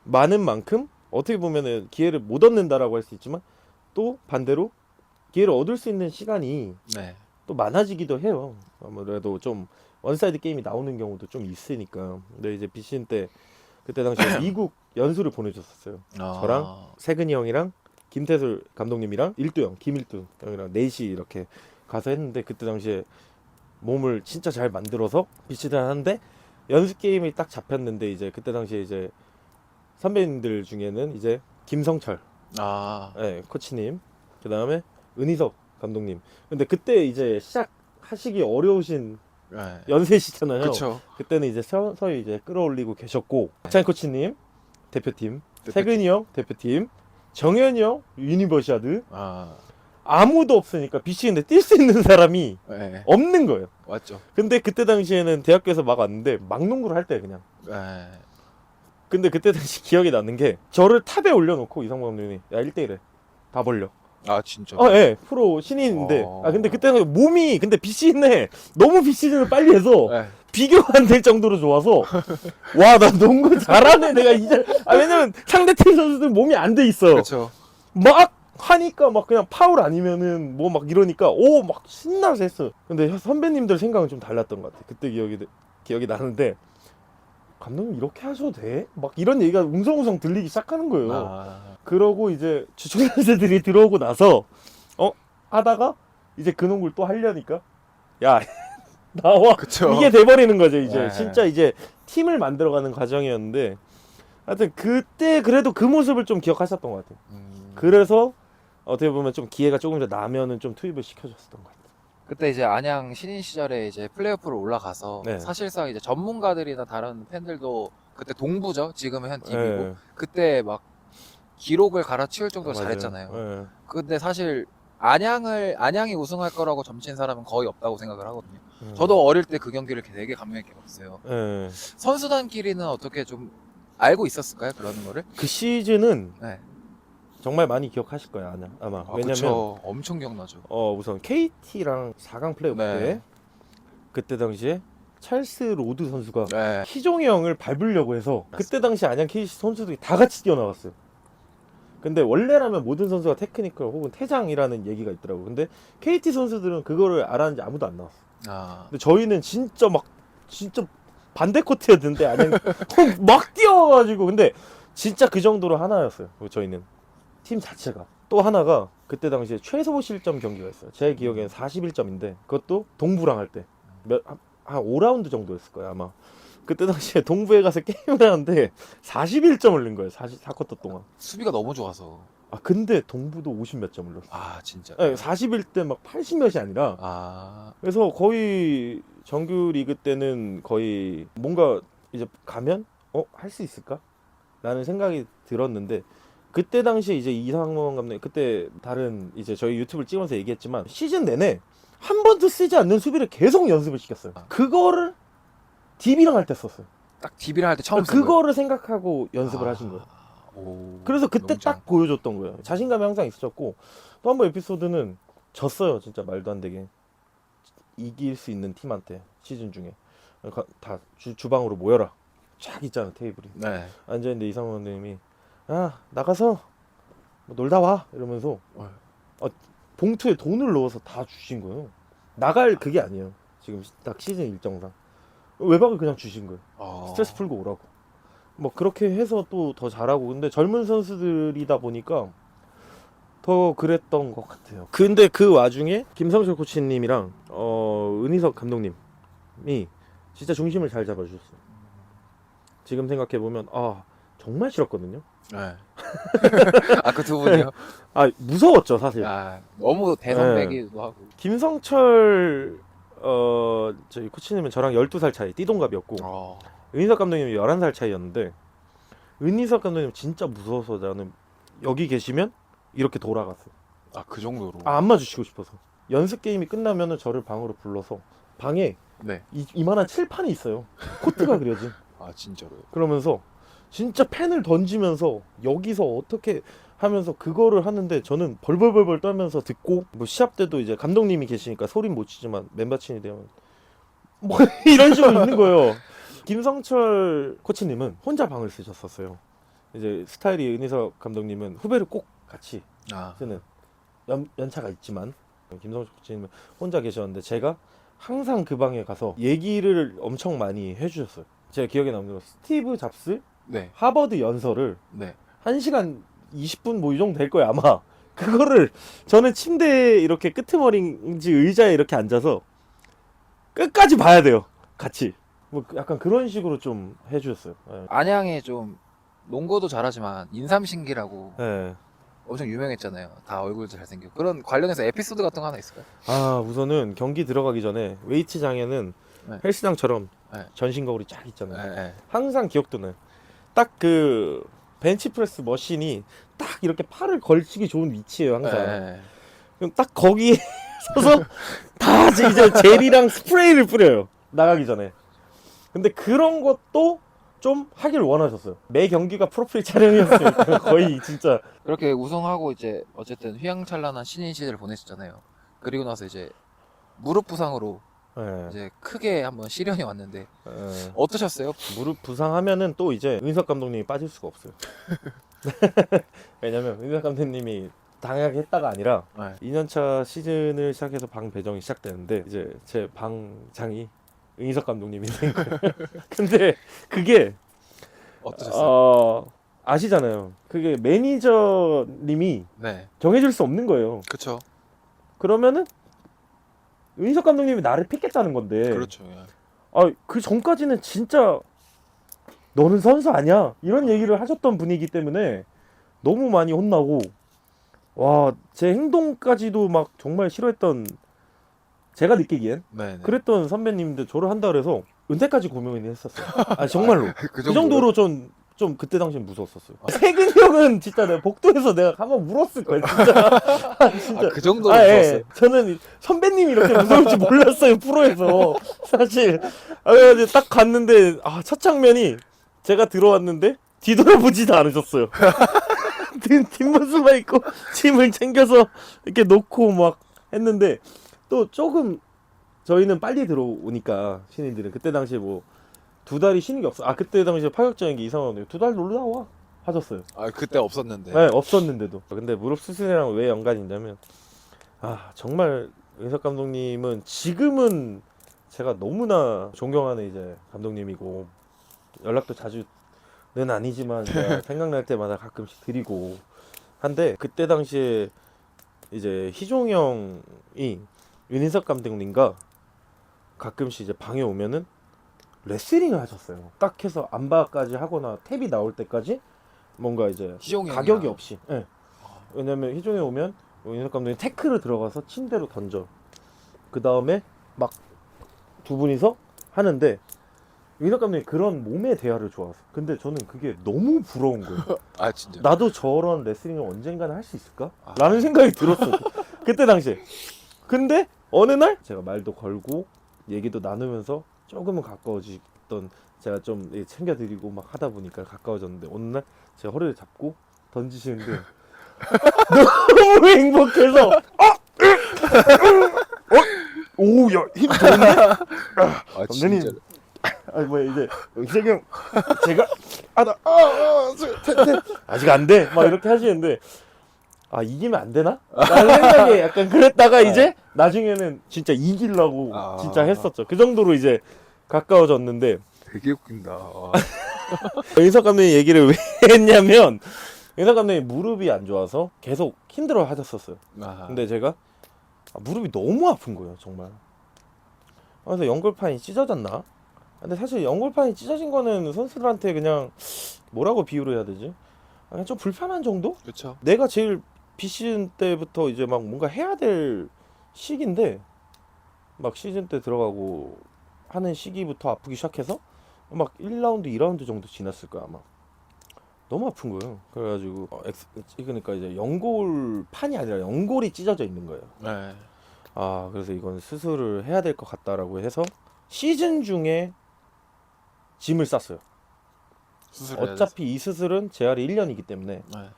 많은 만큼 어떻게 보면은 기회를 못 얻는다라고 할 수 있지만 또 반대로 기회를 얻을 수 있는 시간이 네. 또 많아지기도 해요. 아무래도 좀 원사이드 게임이 나오는 경우도 좀 있으니까. 근데 이제 비신 때 그때 당시에 미국 연수를 보내줬었어요. 아. 저랑 세근이 형이랑 김태술 감독님이랑 일두형 김일두 형이랑 넷이 이렇게 가서 했는데 그때 당시에 몸을 진짜 잘 만들어서 비시를 하는데 연습 게임이 딱 잡혔는데 이제 그때 당시에 이제 선배님들 중에는 이제 김성철 아. 코치님 그 다음에 은희석 감독님. 근데 그때 이제 시작하시기 어려우신 네. 연세시잖아요. 그렇죠. 그때는 이제 서서히 이제 끌어올리고 계셨고 박찬희 코치님 대표팀, 세근이 형 대표팀, 정현이 형 유니버시아드 아. 아무도 없으니까 비시인데 뛸 수 있는 사람이 네. 없는 거예요. 맞죠. 근데 그때 당시에는 대학교에서 막 왔는데 막 농구를 할 때 그냥. 네. 근데 그때 당시 기억이 나는 게 저를 탑에 올려놓고 이상범 감독님이 야 1대1해 다 벌려. 아, 진짜. 예, 프로 신인인데. 어. 근데 그때는 몸이, 근데 비시즌에 너무 비시즌을 빨리 해서 네. 비교가 안 될 정도로 좋아서, 와, 나 농구 잘하네, 내가 이제. 왜냐면 상대팀 선수들 몸이 안 돼 있어. 그렇죠. 막 하니까 막 그냥 파울 아니면은 뭐 막 이러니까, 막 신나서 했어. 근데 선배님들 생각은 좀 달랐던 것 같아. 그때 기억이 나는데, 감독님 이렇게 하셔도 돼? 막 이런 얘기가 웅성웅성 들리기 시작하는 거예요. 아. 그러고 이제 주축 선수들이 들어오고 나서 하다가 이제 그 농구를 또 하려니까 야 나와 그쵸. 이게 돼버리는 거죠 이제. 네. 진짜 이제 팀을 만들어가는 과정이었는데 하여튼 그때 그래도 그 모습을 좀 기억하셨던 것 같아요. 그래서 어떻게 보면 좀 기회가 조금 더 나면은 좀 투입을 시켜줬었던 것 같아요. 그때 이제 안양 신인 시절에 이제 플레이오프로 올라가서 네. 사실상 이제 전문가들이나 다른 팬들도 그때 동부죠. 지금은 현 팀이고 네. 그때 막 기록을 갈아치울 정도로 맞아요. 잘했잖아요. 네. 근데 사실 안양이 우승할 거라고 점친 사람은 거의 없다고 생각을 하거든요. 저도 어릴 때 그 경기를 되게 감명 있게 봤어요. 네. 선수단끼리는 어떻게 좀 알고 있었을까요? 그런 거를? 그 시즌은 네. 정말 많이 기억하실 거예요 아마. 왜냐면 그쵸. 엄청 기억나죠. 우선 KT랑 4강 플레이오프 네. 때 그때 당시에 찰스 로드 선수가 네. 희종이 형을 밟으려고 해서 그때 당시 안양 KC 선수들이 다 같이 뛰어나갔어요. 근데 원래라면 모든 선수가 테크니컬 혹은 퇴장이라는 얘기가 있더라고. 근데 KT 선수들은 그거를 알았는지 아무도 안 나왔어. 아. 근데 저희는 진짜 반대 코트였는데 안양 막 뛰어가지고 근데 진짜 그 정도로 하나였어요. 저희는 팀 자체가 또 하나가 그때 당시에 최소 실점 경기가 있어요. 제 기억에는 41점인데 그것도 동부랑 할 때 한 5라운드 정도였을 거예요 아마. 그때 당시에 동부에 가서 게임을 하는데 41점을 넣은 거예요. 4쿼터 동안. 수비가 너무 좋아서. 아 근데 동부도 50 몇 점을 넣었어요. 아 진짜. 네, 41대 막 80 몇이 아니라. 아 그래서 거의 정규 리그 때는 거의 뭔가 이제 가면 할 수 있을까? 라는 생각이 들었는데 그때 당시에 이제 이상원 감독님 그때 다른 이제 저희 유튜브를 찍으면서 얘기했지만 시즌 내내 한 번도 쓰지 않는 수비를 계속 연습을 시켰어요. 그거를 DB랑 할 때 썼어요. 딱 DB랑 할 때 처음 쓴 거예요. 그거를 생각하고 연습을 하신 거예요. 오, 그래서 그때 너무 잘. 딱 보여줬던 거예요. 자신감이 항상 있었고 또 한 번 에피소드는 졌어요. 진짜 말도 안 되게 이길 수 있는 팀한테 시즌 중에 다 주방으로 모여라. 쫙 있잖아 테이블이. 네. 앉아있는데 이상원 감독님이 야 나가서 뭐 놀다 와 이러면서 봉투에 돈을 넣어서 다 주신 거예요. 나갈 그게 아니에요. 지금 딱 시즌 일정상 외박을 그냥 주신 거예요. 스트레스 풀고 오라고. 뭐 그렇게 해서 또 더 잘하고 근데 젊은 선수들이다 보니까 더 그랬던 것 같아요. 근데 그 와중에 김성철 코치님이랑 은희석 감독님이 진짜 중심을 잘 잡아주셨어요. 지금 생각해 보면 정말 싫었거든요. 네. 아 그 두 분이요? 무서웠죠 사실. 너무 대선배기도 하고. 김성철 저희 코치님은 저랑 12살 차이 띠동갑이었고 은희석 감독님이 11살 차이였는데 은희석 감독님 진짜 무서워서 나는 여기 계시면 이렇게 돌아갔어요. 그 정도로. 안 맞으시고 싶어서. 연습 게임이 끝나면은 저를 방으로 불러서 방에 네. 이만한 칠판이 있어요. 코트가 그려진. 진짜로요? 그러면서 진짜 펜을 던지면서 여기서 어떻게 하면서 그거를 하는데 저는 벌벌벌벌 떨면서 듣고 뭐 시합 때도 이제 감독님이 계시니까 소리는 못 치지만 맨바친이 되면 뭐 이런 식으로 있는 거예요. 김성철 코치님은 혼자 방을 쓰셨었어요. 이제 스타일이 은희석 감독님은 후배를 꼭 같이 쓰는 연차가 있지만 김성철 코치님은 혼자 계셨는데 제가 항상 그 방에 가서 얘기를 엄청 많이 해주셨어요. 제가 기억에 남는 건 스티브 잡스 네. 하버드 연설을 네. 1시간 20분 뭐 이 정도 될 거예요 아마. 그거를 저는 침대에 이렇게 끄트머리인지 의자에 이렇게 앉아서 끝까지 봐야 돼요 같이. 뭐 약간 그런 식으로 좀 해주셨어요. 안양에 좀 농구도 잘하지만 인삼신기라고 네. 엄청 유명했잖아요. 다 얼굴도 잘생기고. 그런 관련해서 에피소드 같은 거 하나 있을까요? 우선은 경기 들어가기 전에 웨이트장에는 네. 헬스장처럼 네. 전신 거울이 쫙 있잖아요. 네. 항상 기억도 나요. 딱 그 벤치프레스 머신이 딱 이렇게 팔을 걸치기 좋은 위치예요 항상. 네. 그럼 딱 거기에 서서 다 이제 젤이랑 스프레이를 뿌려요 나가기 전에. 근데 그런 것도 좀 하길 원하셨어요. 매 경기가 프로필 촬영이었으니까 거의 진짜. 그렇게 우승하고 이제 어쨌든 휘황찬란한 신인 시대를 보내셨잖아요. 그리고 나서 이제 무릎 부상으로 네. 이제 크게 한번 시련이 왔는데 네. 어떠셨어요? 무릎 부상하면은 또 이제 은석 감독님이 빠질 수가 없어요. 왜냐면 은석 감독님이 당하게 했다가 아니라 2년차 시즌을 시작해서 방 배정이 시작되는데 이제 제 방장이 은석 감독님이 된 거예요. 근데 그게 어떠셨어요? 아시잖아요. 그게 매니저님이 네. 정해줄 수 없는 거예요. 그렇죠. 그러면은 은석 감독님이 나를 픽했다는 건데. 그렇죠. 그 전까지는 진짜 너는 선수 아니야 이런 얘기를 하셨던 분이기 때문에 너무 많이 혼나고 제 행동까지도 막 정말 싫어했던 제가 느끼기엔 네. 그랬던 선배님들 저를 한다 그래서 은퇴까지 고민을 했었어요. 정말로 그 그 정도로 좀 그때 당시엔 무서웠었어요. 세근이 형은 진짜 내가 복도에서 내가 한번 물었을 거예요 진짜. 진짜. 그 정도로 무서웠어요? 예. 저는 선배님이 이렇게 무서울 줄 몰랐어요 프로에서 사실. 그래서 딱 갔는데 첫 장면이 제가 들어왔는데 뒤돌아보지도 않으셨어요. 뒷모습만 있고 짐을 챙겨서 이렇게 놓고 막 했는데 또 조금 저희는 빨리 들어오니까 신인들은 그때 당시에 뭐 2달이 쉬는 게 없어. 그때 당시에 파격적인 게 이상하네요. 2달 놀러 나와 하셨어요. 그때 없었는데. 네, 없었는데도. 근데 무릎 수술이랑 왜 연관이 있냐면 정말 은석 감독님은 지금은 제가 너무나 존경하는 이제 감독님이고 연락도 자주는 아니지만 제가 생각날 때마다 가끔씩 드리고 한데 그때 당시에 이제 희종이 형이 윤인석 감독님과 가끔씩 이제 방에 오면은 레슬링을 하셨어요. 딱 해서 안바까지 하거나 탭이 나올 때까지 뭔가 이제 희종이 가격이 형이랑. 없이. 예. 왜냐면 희종이 오면 윤인석 감독님 태클을 들어가서 침대로 던져. 그 다음에 막 두 분이서 하는데 윤인석 감독님 그런 몸의 대화를 좋아해서. 근데 저는 그게 너무 부러운 거예요. 아 진짜. 나도 저런 레슬링을 언젠가는 할 수 있을까? 아. 라는 생각이 들었어. 그때 당시에. 근데 어느 날 제가 말도 걸고 얘기도 나누면서 조금은 가까워지던, 제가 좀 챙겨드리고 막 하다 보니까 가까워졌는데, 어느 날 제가 허리를 잡고 던지시는데 너무 행복해서 오야 힘 좋은데? 아 감독님. 진짜. 아니 뭐야 이제 은석이 형 제가 아직 안 돼 막 이렇게 하시는데, 아 이기면 안 되나? 라는 생각에 약간 그랬다가 이제 나중에는 진짜 이기려고 아. 진짜 했었죠. 그 정도로 이제 가까워졌는데, 되게 웃긴다. 와. 윤석 감독님 얘기를 왜 했냐면, 윤석 감독님 무릎이 안 좋아서 계속 힘들어 하셨었어요. 아. 근데 제가 무릎이 너무 아픈 거예요 정말. 그래서 연골판이 찢어졌나? 근데 사실 연골판이 찢어진 거는 선수들한테 그냥 뭐라고 비유를 해야 되지? 그냥 좀 불편한 정도? 그렇죠. 내가 제일 비시즌 때부터 이제 막 뭔가 해야 될 시기인데, 막 시즌 때 들어가고 하는 시기부터 아프기 시작해서 막 1라운드, 2라운드 정도 지났을 거야 아마. 너무 아픈 거예요. 그래가지고 그러니까 이제 연골판이 아니라 연골이 찢어져 있는 거예요. 네. 아 그래서 이건 수술을 해야 될 것 같다라고 해서 시즌 중에 짐을 쌌어요. 수술해야 어차피 이 수술은 재활이 1년이기 때문에, 네.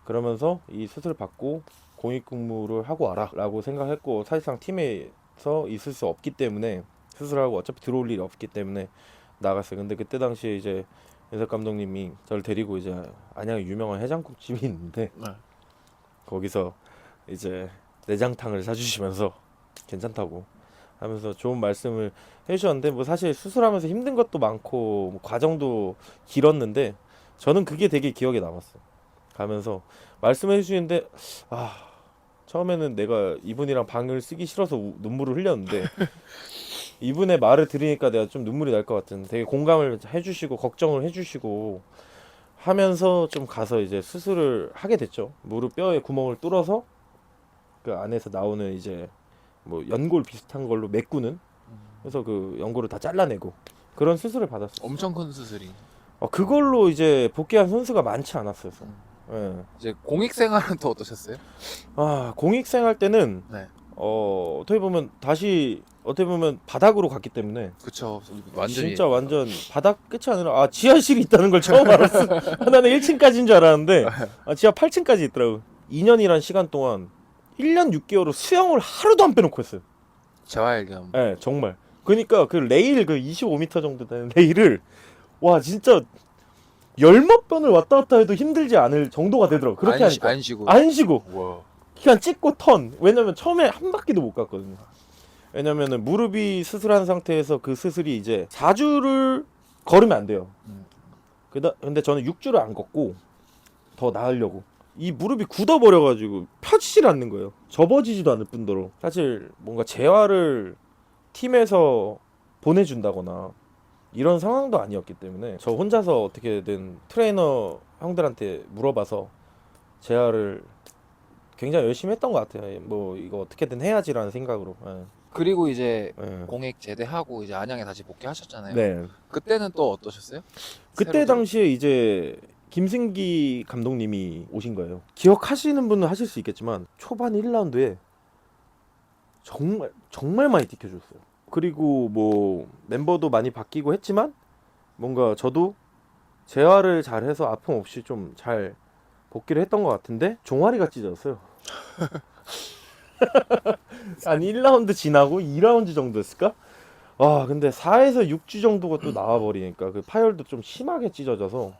그러면서 이 수술 받고 공익근무를 하고 와라 라고 생각했고, 사실상 팀에서 있을 수 없기 때문에, 수술하고 어차피 들어올 일이 없기 때문에 나갔어요. 근데 그때 당시에 이제 윤석 감독님이 저를 데리고 이제 안양에 유명한 해장국집이 있는데 네. 거기서 이제 내장탕을 사주시면서 괜찮다고 하면서 좋은 말씀을 해주셨는데, 뭐 사실 수술하면서 힘든 것도 많고 뭐 과정도 길었는데 저는 그게 되게 기억에 남았어요. 가면서 말씀해 주시는데, 아 처음에는 내가 이분이랑 방을 쓰기 싫어서 눈물을 흘렸는데 이분의 말을 들으니까 내가 좀 눈물이 날 것 같은, 되게 공감을 해주시고 걱정을 해주시고 하면서 좀 가서 이제 수술을 하게 됐죠. 무릎 뼈에 구멍을 뚫어서 그 안에서 나오는 이제 뭐 연골 비슷한 걸로 메꾸는, 그래서 그 연골을 다 잘라내고 그런 수술을 받았어요. 엄청 큰 수술이. 그걸로 이제 복귀한 선수가 많지 않았어요. 예. 이제 공익 생활은 또 어떠셨어요? 아 공익생 할 때는 네. 어떻게 보면 다시 어떻게 보면 바닥으로 갔기 때문에, 그쵸. 완전히. 진짜 완전 바닥 끝이 아니라 지하실이 있다는 걸 처음 알았어. 나는 1층까지인 줄 알았는데 지하 8층까지 있더라고. 2년이란 시간 동안 1년 6개월을 수영을 하루도 안 빼놓고 했어요. 재활겸. 예, 정말. 그러니까 그 레일, 그 25m 정도 되는 레일을 와 진짜 열몇 번을 왔다 갔다 해도 힘들지 않을 정도가 되더라고. 그렇게 하니까 안 쉬고. 안 쉬고 와. 그냥 찍고 턴. 왜냐면 처음에 한 바퀴도 못 갔거든요. 왜냐면은 무릎이 수술한 상태에서 그 수술이 이제 4주를 걸으면 안 돼요. 근데 저는 6주를 안 걷고 더 나으려고. 이 무릎이 굳어버려가지고 펴지질 않는 거예요. 접어지지도 않을 뿐더러 사실 뭔가 재활을 팀에서 보내준다거나 이런 상황도 아니었기 때문에 저 혼자서 어떻게든 트레이너 형들한테 물어봐서 재활을 굉장히 열심히 했던 것 같아요. 뭐 이거 어떻게든 해야지라는 생각으로. 그리고 이제 예. 공익 제대하고 이제 안양에 다시 복귀하셨잖아요. 네. 그때는 또 어떠셨어요? 그때 새로 당시에 이제 김승기 감독님이 오신 거예요. 기억하시는 분은 하실 수 있겠지만 초반 1라운드에 정말 많이 뛰켜줬어요. 그리고 뭐 멤버도 많이 바뀌고 했지만 뭔가 저도 재활을 잘해서 아픔 없이 좀 잘 복귀를 했던 것 같은데 종아리가 찢어졌어요. 한 1라운드 지나고 2라운드 정도였을까? 아 근데 4에서 6주 정도가 또 나와버리니까 그 파열도 좀 심하게 찢어져서,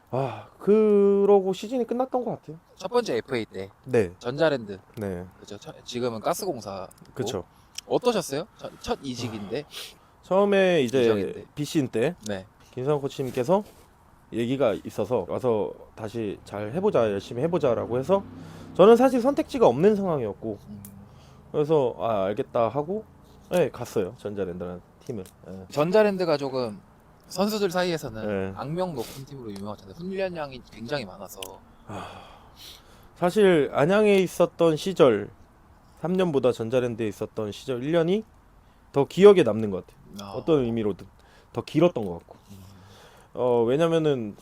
아 그러고 시즌이 끝났던 것 같아요. 첫 번째 FA 때 네, 전자랜드. 네, 그죠. 지금은 가스공사. 그쵸. 어떠셨어요? 첫 이직인데. 처음에 이제 이적인데. 비신 때 네. 김상훈 코치님께서 얘기가 있어서 와서 다시 잘 해보자, 열심히 해보자라고 해서 저는 사실 선택지가 없는 상황이었고 그래서 아 알겠다 하고 네, 갔어요. 전자랜드라는 팀을. 예. 전자랜드가 조금 선수들 사이에서는 네. 악명 높은 팀으로 유명하잖아요. 훈련량이 굉장히 많아서. 사실 안양에 있었던 시절 3년보다 전자랜드에 있었던 시절 1년이 더 기억에 남는 것 같아요. 어떤 의미로든 더 길었던 것 같고. 왜냐면은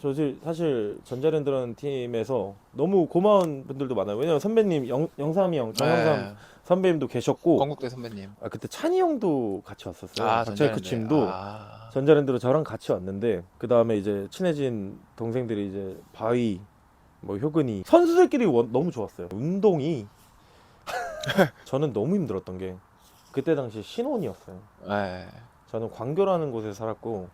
사실 전자랜드라는 팀에서 너무 고마운 분들도 많아요. 왜냐면 선배님 영삼이 형, 정영삼 네. 선배님도 계셨고 건국대 선배님. 그때 찬이 형도 같이 왔었어요. 박철 전자랜드. 코치님도 전자랜드로 저랑 같이 왔는데 그 다음에 이제 친해진 동생들이 이제 바위, 뭐 효근이 선수들끼리 너무 좋았어요. 운동이 저는 너무 힘들었던 게 그때 당시 신혼이었어요. 네. 저는 광교라는 곳에 살았고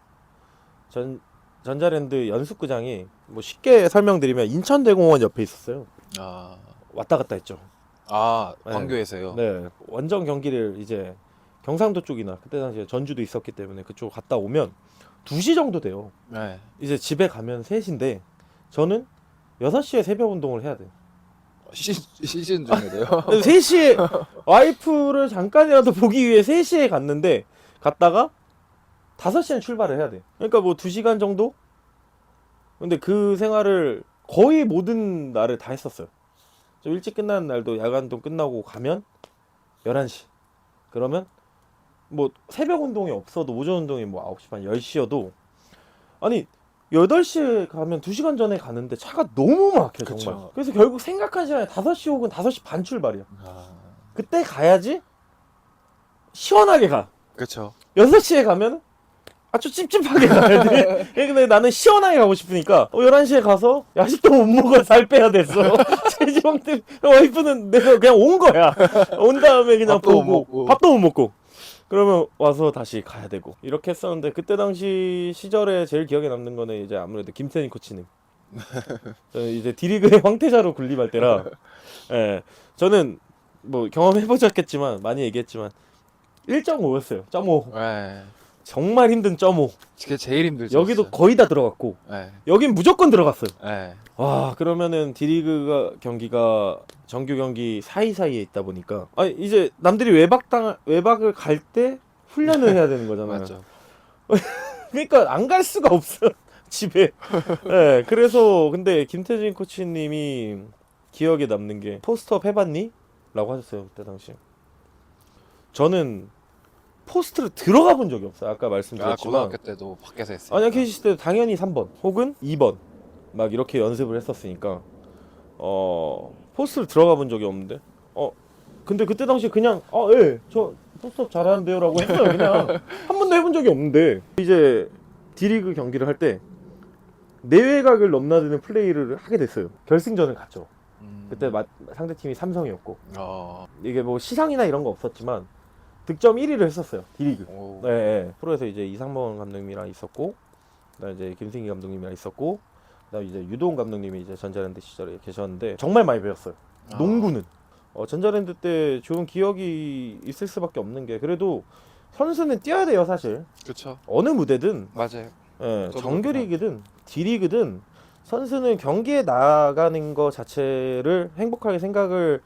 전자랜드 연습구장이 뭐 쉽게 설명드리면 인천대공원 옆에 있었어요. 왔다 갔다 했죠. 네. 광교에서요. 네, 원정 경기를 이제 경상도 쪽이나 그때 당시에 전주도 있었기 때문에 그쪽 갔다 오면 2시 정도 돼요. 네. 이제 집에 가면 3시인데 저는 6시에 새벽 운동을 해야 돼요. 시즌 중에도요. 3시에 와이프를 잠깐이라도 보기 위해 3시에 갔다가 5시엔 출발을 해야 돼. 그러니까 뭐 2시간 정도? 근데 그 생활을 거의 모든 날을 다 했었어요. 좀 일찍 끝나는 날도 야간동 끝나고 가면 11시. 그러면 뭐 새벽 운동이 없어도 오전 운동이 뭐 9시 반 10시여도 아니 8시에 가면 2시간 전에 가는데 차가 너무 막혀 정말. 그쵸. 그래서 결국 생각한 시간에 5시 혹은 5시 반 출발이야. 그때 가야지 시원하게 가. 그렇죠. 6시에 가면 아주 찝찝하게 가야 돼. 근데 나는 시원하게 가고 싶으니까 11시에 가서 야식도 못 먹어 살 빼야 됐어. 체지방 때문에 와이프는 내가 그냥 온 거야. 온 다음에 그냥 밥도 못 보고 먹고. 밥도 못 먹고 그러면 와서 다시 가야 되고 이렇게 했었는데 그때 당시 시절에 제일 기억에 남는 거는 이제 아무래도 김태진 코치님. 저는 이제 D리그의 황태자로 군림할 때라 예, 저는 뭐 경험해보셨겠지만 많이 얘기했지만 1.5였어요. 1.5 네. 정말 힘든 1.5 그게 제일 힘들죠. 여기도 진짜. 거의 다 들어갔고 네. 여긴 무조건 들어갔어요. 네. 와 그러면은 D리그가 경기가 정규 경기 사이사이에 있다 보니까 아니 이제 남들이 외박을 갈 때 훈련을 해야 되는 거잖아요. 맞죠. 그러니까 안 갈 수가 없어 집에. 네, 그래서 근데 김태진 코치님이 기억에 남는 게 포스트업 해봤니? 라고 하셨어요 그때 당시. 저는 포스트를 들어가 본 적이 없어요. 아까 말씀드렸지만 고등학교 때도 밖에서 했어요. 안양 KCC 때도 당연히 3번 혹은 2번 막 이렇게 연습을 했었으니까 포스트를 들어가 본 적이 없는데 근데 그때 당시 그냥 예, 저 포스트업 잘하는데요 라고 했어요. 그냥 한 번도 해본 적이 없는데 이제 D리그 경기를 할 때 내외곽을 넘나드는 플레이를 하게 됐어요. 결승전을 갔죠. 그때 상대팀이 삼성이었고 이게 뭐 시상이나 이런 거 없었지만 득점 1위를 했었어요. D리그. 네, 프로에서 이제 이상범 감독님이랑 있었고, 그다음 이제 김승기 감독님이랑 있었고, 그다음 이제 유도훈 감독님이 이제 전자랜드 시절에 계셨는데 정말 많이 배웠어요. 농구는 전자랜드 때 좋은 기억이 있을 수밖에 없는 게 그래도 선수는 뛰어야 돼요 사실. 그렇죠. 어느 무대든 맞아요. 예, 저도 정규리그든 D리그든 선수는 경기에 나가는 거 자체를 행복하게 생각을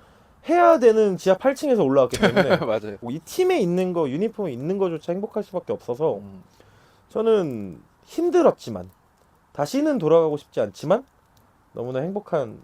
해야 되는 지하 8층에서 올라왔기 때문에 맞아요. 이 팀에 있는 거 유니폼에 있는 거조차 행복할 수밖에 없어서 저는 힘들었지만 다시는 돌아가고 싶지 않지만 너무나 행복한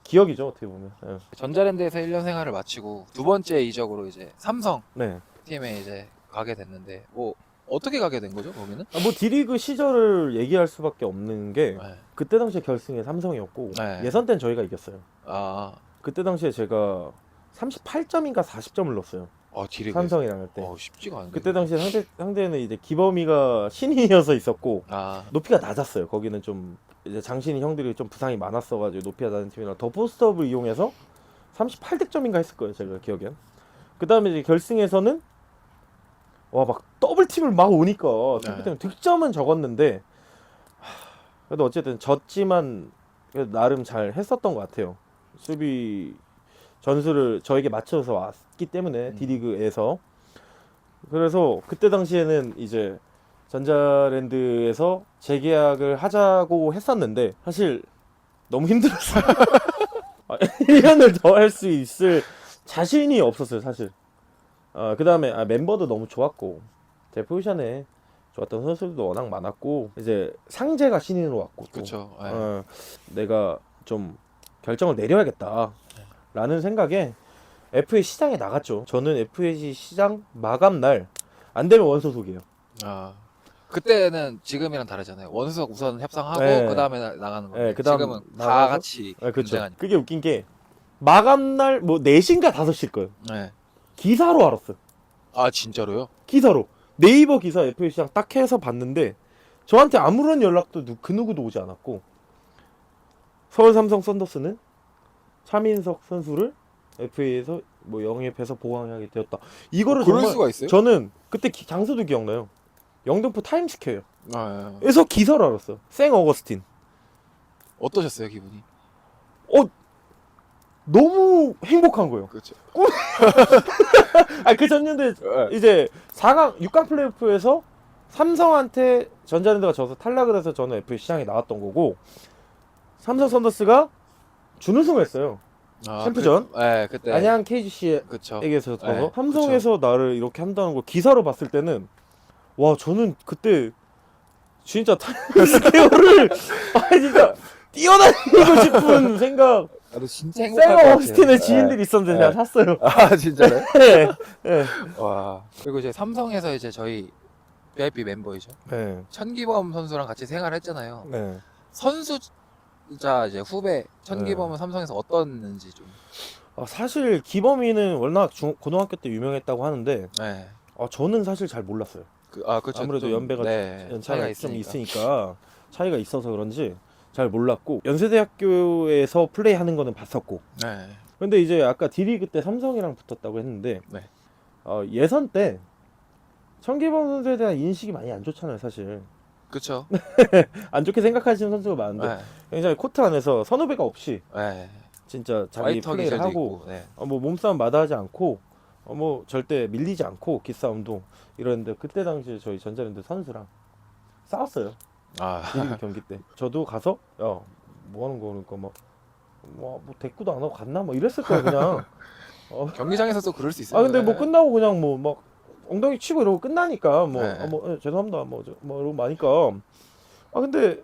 기억이죠 어떻게 보면. 예. 전자랜드에서 1년 생활을 마치고 두 번째 이적으로 이제 삼성 네. 팀에 이제 가게 됐는데 뭐 어떻게 가게 된 거죠 거기는? 뭐 D리그 시절을 얘기할 수밖에 없는 게 네. 그때 당시에 결승에 삼성이었고 네. 예선 때는 저희가 이겼어요. 그때 그때 당시에 제가 38점인가 40점을 넣었어요. D리그 삼성이랑 할 때. 쉽지가 않은데. 그때 당시에 상대는 이제 기범이가 신인이어서 있었고 높이가 낮았어요. 거기는 좀 이제 장신인 형들이 좀 부상이 많았어가지고 높이가 낮은 팀이라 더 포스트업을 이용해서 38득점인가 했을 거예요. 제가 기억엔. 그 다음에 이제 결승에서는 와 막 더블팀을 막 오니까 득점은 적었는데 그래도 어쨌든 졌지만 그래도 나름 잘 했었던 것 같아요. 수비 전술을 저에게 맞춰서 왔기 때문에 D리그에서. 그래서 그때 당시에는 이제 전자랜드에서 재계약을 하자고 했었는데 사실 너무 힘들었어요. 1년을 더 할 수 있을 자신이 없었어요, 사실. 그 다음에 멤버도 너무 좋았고 제 포지션에 좋았던 선수들도 워낙 많았고 이제 상재가 신인으로 왔고 또 그렇죠. 내가 좀 결정을 내려야겠다 라는 생각에 FA 시장에 나갔죠. 저는 FA 시장 마감 날 안 되면 원소속이에요. 그때는 지금이랑 다르잖아요. 원수석 우선 협상하고 네. 그 다음에 나가는 건데 네, 그다음 지금은 다 나가서? 같이 그렇죠. 경쟁하니까. 그게 웃긴 게 마감 날 뭐 4시인가 5시일 거예요. 네. 기사로 알았어요. 아 진짜로요? 기사로 네이버 기사 FA 시장 딱 해서 봤는데 저한테 아무런 연락도 그 누구도 오지 않았고 서울 삼성 썬더스는 차민석 선수를 FA에서 뭐 영입해서 보강하게 되었다. 이거를 그럴 정말 수가 있어요? 저는 그때 장소도 기억나요. 영등포 타임스퀘어에서 아, 예. 기사를 알았어요. 생 어거스틴. 어떠셨어요 기분이? 너무 행복한 거예요. 그렇죠. 그 전년도에 이제 4강 6강 플레이오프에서 삼성한테 전자랜드가 져서 탈락을 해서 저는 FA 시장에 나왔던 거고 삼성 썬더스가 준우승을 했어요. 챔프전? 네, 그때. 안양 KGC에게서 그쵸. 져서 네, 삼성에서 나를 이렇게 한다는 걸 기사로 봤을 때는 와 저는 그때 진짜 타임스퀘어를 진짜 뛰어다니고 싶은 생각. 나도 진짜 행복할 것 샘 같아요. 어스틴의 지인들이 있었는데 네. 제가 샀어요. 아 진짜요? 네. 네. 와. 그리고 이제 삼성에서 이제 저희 VIP 멤버이죠. 네. 천기범 선수랑 같이 생활했잖아요. 네. 선수자 이제 후배 천기범은 삼성에서 어떻는지 좀. 사실 기범이는 워낙 고등학교 때 유명했다고 하는데 네. 저는 사실 잘 몰랐어요. 그렇죠. 아무래도 좀, 연배가 네, 연차가 좀 있으니까 차이가 있어서 그런지 잘 몰랐고 연세대학교에서 플레이하는 거는 봤었고 네. 근데 이제 아까 D리그 때 삼성이랑 붙었다고 했는데 네. 예선 때 천기범 선수에 대한 인식이 많이 안 좋잖아요 사실. 그렇죠. 안 좋게 생각하시는 선수가 많은데 네. 굉장히 코트 안에서 선후배가 없이 네. 진짜 자기 파이터 플레이를 기질도 하고 있고. 네. 뭐 몸싸움 마다하지 않고 뭐 절대 밀리지 않고 기싸움도 이러는데 그때 당시에 저희 전자랜드 선수랑 싸웠어요. D리그 경기 때 저도 가서 야 뭐 하는 거 그러니까 뭐 대꾸도 안 하고 갔나 뭐 이랬을 거예요 그냥. 경기장에서도 그럴 수 있어요. 근데 뭐 끝나고 그냥 뭐 막 엉덩이 치고 이러고 끝나니까 네. 죄송합니다 뭐 이러고 마니까 근데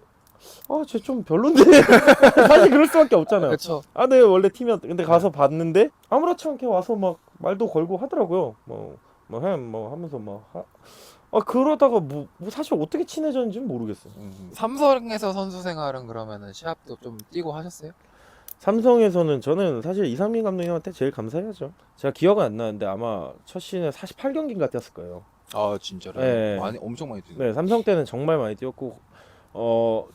쟤 좀 별론데 사실 그럴 수밖에 없잖아요. 그렇죠. 네 원래 팀이었 근데 가서 봤는데 아무렇지 않게 와서 막 말도 걸고 하더라고요. 하면서 그러다가 뭐 사실 어떻게 친해졌는지는 모르겠어요. 삼성에서 선수 생활은 그러면은 시합도 좀 뛰고 하셨어요? 삼성에서는 저는 사실 이상민 감독님한테 제일 감사해야죠. 제가 기억은 안 나는데 아마 첫 시즌에 48경기인가 뛰었을 거예요. 아 진짜로? 네. 엄청 많이 뛰네. 네, 삼성 때는 정말 많이 뛰었고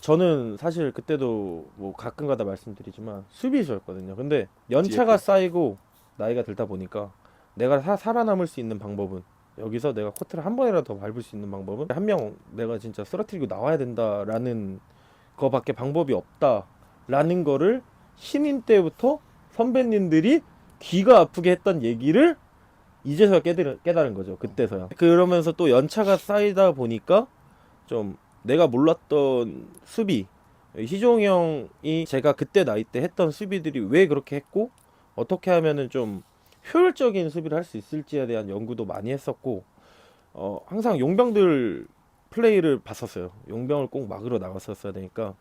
저는 사실 그때도 뭐 가끔가다 말씀드리지만 수비수였거든요. 근데 연차가 뒤에 쌓이고 나이가 들다 보니까 내가 살아남을 수 있는 방법은 여기서 내가 코트를 한 번이라도 더 밟을 수 있는 방법은 한 명 내가 진짜 쓰러뜨리고 나와야 된다라는 거밖에 방법이 없다라는 거를 신인 때부터 선배님들이 귀가 아프게 했던 얘기를 이제서야 깨달은 거죠. 그때서야. 그러면서 또 연차가 쌓이다 보니까 좀 내가 몰랐던 수비 희종이 형이 제가 그때 나이 때 했던 수비들이 왜 그렇게 했고 어떻게 하면은 좀 효율적인 수비를 할 수 있을지에 대한 연구도 많이 했었고 항상 용병들 플레이를 봤었어요. 용병을 꼭 막으러 나갔었어야 되니까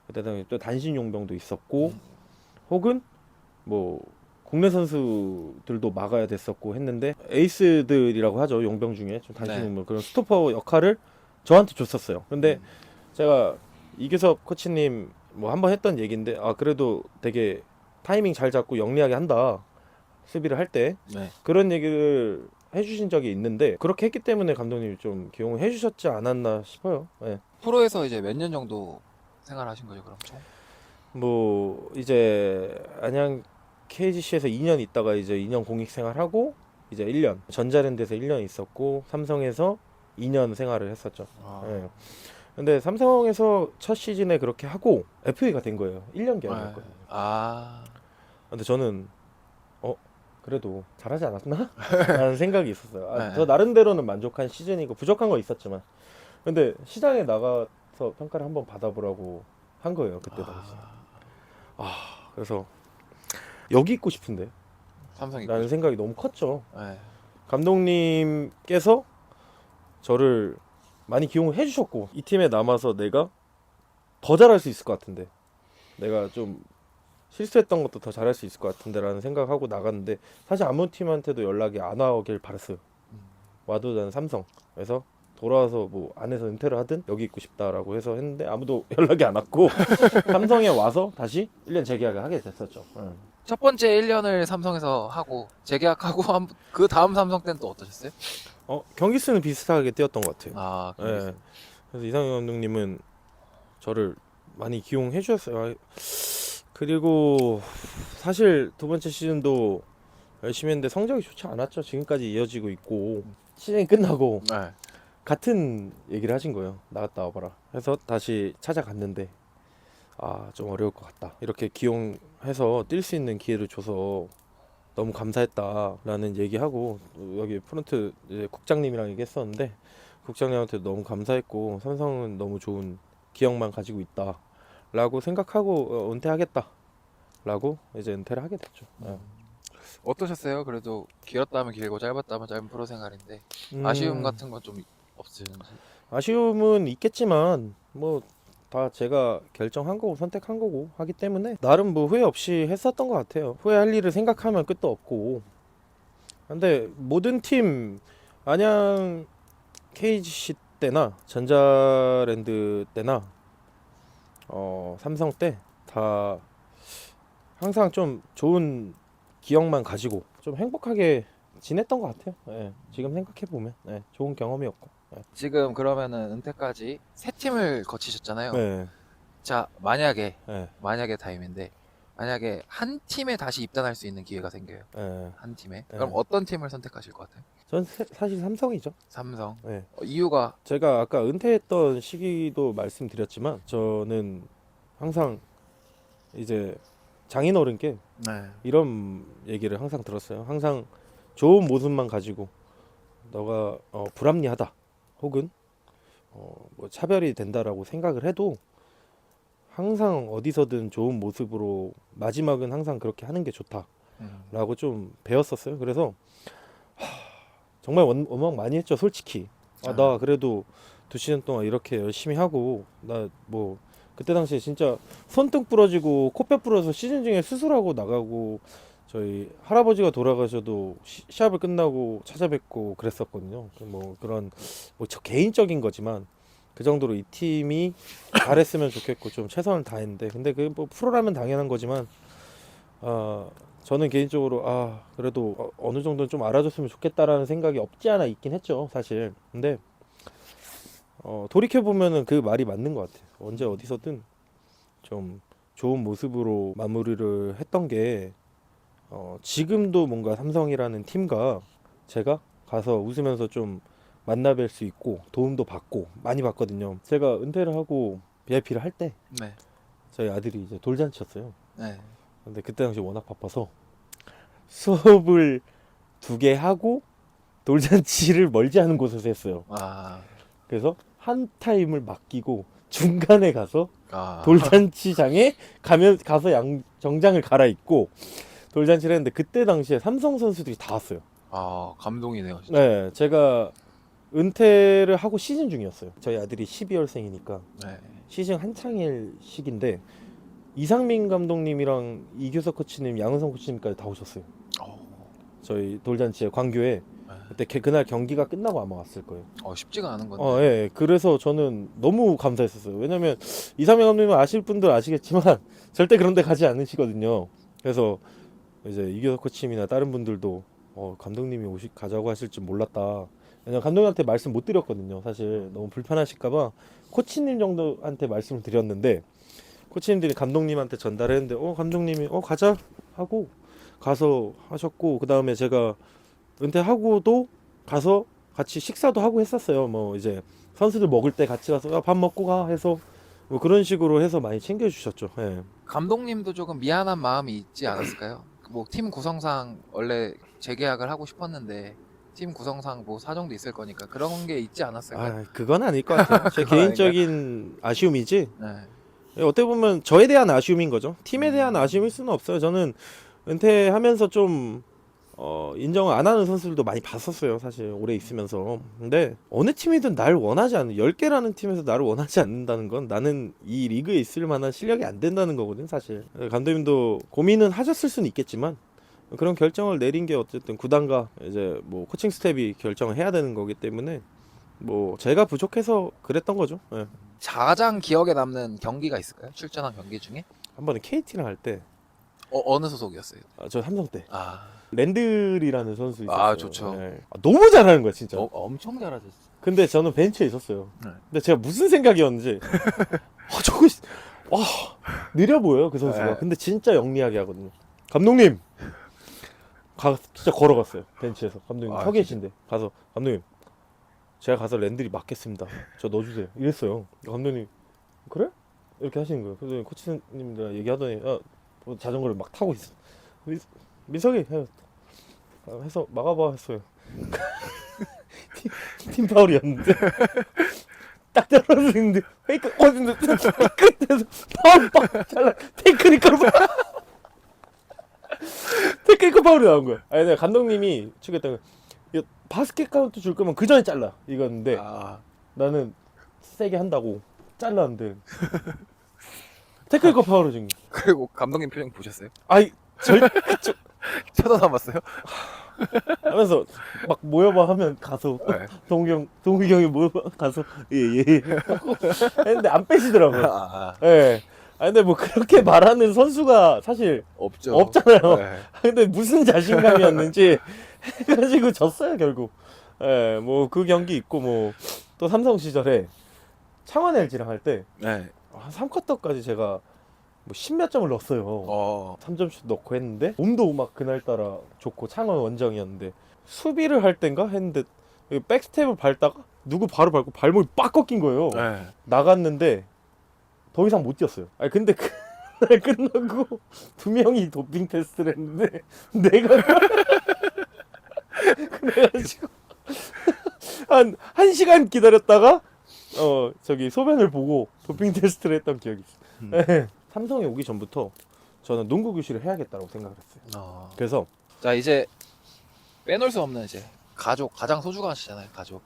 그때 당시 또 단신 용병도 있었고 혹은 뭐 국내 선수들도 막아야 됐었고 했는데 에이스들이라고 하죠. 용병 중에 좀 단신 용병 그런 스토퍼 역할을 저한테 줬었어요. 근데 제가 이규섭 코치님 뭐 한번 했던 얘기인데 그래도 되게 타이밍 잘 잡고 영리하게 한다. 수비를 할 때 네. 그런 얘기를 해주신 적이 있는데 그렇게 했기 때문에 감독님이 좀 기용을 해주셨지 않았나 싶어요. 네. 프로에서 이제 몇 년 정도 생활하신 거죠 그럼 총? 뭐 이제 안양 KGC에서 2년 있다가 이제 2년 공익 생활하고 이제 1년 전자랜드에서 1년 있었고 삼성에서 2년 생활을 했었죠. 네. 근데 삼성에서 첫 시즌에 그렇게 하고 FA가 된 거예요. 1년 계약이었거든요. 근데 저는 그래도 잘하지 않았나? 라는 생각이 있었어요. 저 나름대로는 만족한 시즌이고 부족한 거 있었지만 근데 시장에 나가서 평가를 한번 받아보라고 한 거예요 그때 당시. 그래서 여기 있고 싶은데 삼성이 라는 생각이 너무 컸죠. 네. 감독님께서 저를 많이 기용을 해주셨고 이 팀에 남아서 내가 더 잘할 수 있을 것 같은데, 내가 좀 실수했던 것도 더 잘할 수 있을 것 같은데 라는 생각하고 나갔는데, 사실 아무 팀한테도 연락이 안 오길 바랐어요. 와도 나는 삼성. 그래서 돌아와서 뭐 안에서 은퇴를 하든 여기 있고 싶다라고 해서 했는데 아무도 연락이 안 왔고 삼성에 와서 다시 1년 재계약을 하게 됐었죠. 첫 번째 1년을 삼성에서 하고 재계약하고 그 다음 삼성 때는 또 어떠셨어요? 경기 수는 비슷하게 뛰었던 것 같아요. 아, 예. 그래서 이상현 감독님은 저를 많이 기용해 주셨어요. 그리고 사실 두 번째 시즌도 열심히 했는데 성적이 좋지 않았죠. 지금까지 이어지고 있고 시즌이 끝나고 네. 같은 얘기를 하신 거예요. 나갔다 와봐라. 해서 다시 찾아갔는데 좀 어려울 것 같다. 이렇게 기용해서 뛸 수 있는 기회를 줘서 너무 감사했다라는 얘기하고, 여기 프런트 이제 국장님이랑 얘기했었는데 국장님한테 너무 감사했고 삼성은 너무 좋은 기억만 가지고 있다라고 생각하고 은퇴하겠다라고 이제 은퇴를 하게 됐죠. 어떠셨어요? 그래도 길었다 하면 길고 짧았다 하면 짧은 프로 생활인데 아쉬움 같은 건 좀 없으신지? 아쉬움은 있겠지만 뭐 다 제가 결정한 거고 선택한 거고 하기 때문에 나름 뭐 후회 없이 했었던 것 같아요. 후회할 일을 생각하면 끝도 없고. 근데 모든 팀, 안양 KGC 때나 전자랜드 때나 삼성 때 다 항상 좀 좋은 기억만 가지고 좀 행복하게 지냈던 것 같아요. 지금 생각해 보면 좋은 경험이었고. 지금 그러면은 은퇴까지 세 팀을 거치셨잖아요. 네. 자, 만약에 네. 타임인데 만약에 한 팀에 다시 입단할 수 있는 기회가 생겨요. 네. 한 팀에. 네. 그럼 어떤 팀을 선택하실 것 같아요? 전 사실 삼성이죠. 삼성. 네. 이유가 제가 아까 은퇴했던 시기도 말씀드렸지만 저는 항상 이제 장인어른께 네. 이런 얘기를 항상 들었어요. 항상 좋은 모습만 가지고 너가 불합리하다 혹은 뭐 차별이 된다라고 생각을 해도 항상 어디서든 좋은 모습으로 마지막은 항상 그렇게 하는 게 좋다라고 좀 배웠었어요. 그래서 정말 원망 많이 했죠, 솔직히. 나 그래도 2시즌 동안 이렇게 열심히 하고 나 뭐 그때 당시에 진짜 손등 부러지고 코뼈 부러서 시즌 중에 수술하고 나가고 저희 할아버지가 돌아가셔도 시합을 끝나고 찾아뵙고 그랬었거든요. 뭐 그런 뭐 저 개인적인 거지만 그 정도로 이 팀이 잘했으면 좋겠고 좀 최선을 다했는데, 근데 그 뭐 프로라면 당연한 거지만 저는 개인적으로 그래도 어느 정도는 좀 알아줬으면 좋겠다라는 생각이 없지 않아 있긴 했죠, 사실. 근데 돌이켜 보면은 그 말이 맞는 것 같아요. 언제 어디서든 좀 좋은 모습으로 마무리를 했던 게 지금도 뭔가 삼성이라는 팀과 제가 가서 웃으면서 좀 만나뵐 수 있고 도움도 받고 많이 받거든요. 제가 은퇴를 하고 VIP를 할 때 네. 저희 아들이 이제 돌잔치였어요. 네. 근데 그때 당시 워낙 바빠서 수업을 2개 하고 돌잔치를 멀지 않은 곳에서 했어요. 그래서 한 타임을 맡기고 중간에 가서 돌잔치장에 가서 정장을 갈아입고 돌잔치를 했는데, 그때 당시에 삼성 선수들이 다 왔어요. 감동이네요, 진짜. 네, 제가 은퇴를 하고 시즌 중이었어요. 저희 아들이 12월생이니까 네. 시즌 한창일 시기인데 이상민 감독님이랑 이규석 코치님, 양은성 코치님까지 다 오셨어요. 저희 돌잔치에 광교에. 그때 그날 경기가 끝나고 아마 왔을 거예요. 쉽지가 않은 건데. 그래서 저는 너무 감사했었어요. 왜냐면 이상민 감독님은 아실 분들 아시겠지만 절대 그런 데 가지 않으시거든요. 그래서 이제 이규석 코치님이나 다른 분들도 감독님이 가자고 하실 줄 몰랐다. 왜냐면 감독님한테 말씀 못 드렸거든요. 사실 너무 불편하실까봐 코치님 정도한테 말씀을 드렸는데, 코치님들이 감독님한테 전달했는데 감독님이 가자 하고 가서 하셨고, 그 다음에 제가 은퇴하고도 가서 같이 식사도 하고 했었어요. 뭐 이제 선수들 먹을 때 같이 가서 밥 먹고 가 해서 뭐 그런 식으로 해서 많이 챙겨주셨죠. 감독님도 조금 미안한 마음이 있지 않았을까요? 뭐 팀 구성상 원래 재계약을 하고 싶었는데 팀 구성상 뭐 사정도 있을 거니까 그런 게 있지 않았을까? 그건 아닐 것 같아요. 제 그건 개인적인 아쉬움이지. 네. 어떻게 보면 저에 대한 아쉬움인 거죠. 팀에 대한 아쉬움일 수는 없어요. 저는 은퇴하면서 좀 인정을 안 하는 선수들도 많이 봤었어요. 사실 오래 있으면서. 근데 어느 팀이든 날 원하지 않는 10개라는 팀에서 나를 원하지 않는다는 건 나는 이 리그에 있을 만한 실력이 안 된다는 거거든 사실. 감독님도 고민은 하셨을 수는 있겠지만 그런 결정을 내린 게 어쨌든 구단과 이제 뭐 코칭 스텝이 결정을 해야 되는 거기 때문에 뭐 제가 부족해서 그랬던 거죠. 예. 가장 기억에 남는 경기가 있을까요? 출전한 경기 중에? 한 번에 KT랑 할 때 어느 소속이었어요? 저 삼성 때 아, 랜들이라는 선수 있었어요. 아, 좋죠. 예. 너무 잘하는 거야 진짜. 엄청 잘하셨어. 근데 저는 벤치에 있었어요. 네. 근데 제가 무슨 생각이었는지 저거 와 느려 보여요 그 선수가. 네. 근데 진짜 영리하게 하거든요. 감독님 진짜 걸어갔어요 벤치에서. 감독님 아, 서 계신데 가서 감독님 제가 가서 랜들이 맞겠습니다. 저 넣어주세요. 이랬어요. 감독님 그래? 이렇게 하시는 거예요. 그래서 코치님들 얘기하더니 뭐 자전거를 막 타고 있어. 민석이 해서 막아봐 했어요. 팀 파울이었는데 딱 떨어지는데 페이크 근데 페이크에서 파울 빡 잘라 테크니컬 파울이 나온 거야. 아니 내가 감독님이 추겠다가 바스켓 카운트 줄 거면 그 전에 잘라 이거였는데 아, 나는 세게 한다고 잘랐는데 테크니컬 파울을 준 거. 그리고 감독님 표정 보셨어요? 아이 쳐다봤어요? 하면서 막 모여봐 하면 가서 네. 동욱이 형이 모여봐 가서 예예 했는데 안 빼시더라고요. 아, 예. 근데 뭐 그렇게 말하는 선수가 사실 없죠. 없잖아요. 네. 근데 무슨 자신감이었는지 해가지고 졌어요 결국. 예, 뭐 그 경기 있고 뭐 또 삼성 시절에 창원 LG랑 할 때 네. 한 3쿼터까지 제가 뭐 10몇 점을 넣었어요. 3점슛 넣고 했는데 몸도 막 그날따라 좋고 창원 원정이었는데 수비를 할 땐가 했는데 백스텝을 밟다가 누구 바로 밟고 발목이 빡 꺾인 거예요. 네. 나갔는데 더 이상 못 뛰었어요. 아니 근데 그날 끝나고 두 명이 도핑 테스트를 했는데 내가 그래가지고 한 1시간 기다렸다가 저기 소변을 보고 도핑 테스트를 했던 기억이 있어요. 네. 삼성에 오기 전부터 저는 농구 교실을 해야겠다고 생각을 했어요. 그래서 자, 이제 빼놓을 수 없는 이제 가족, 가장 소중하시잖아요, 가족.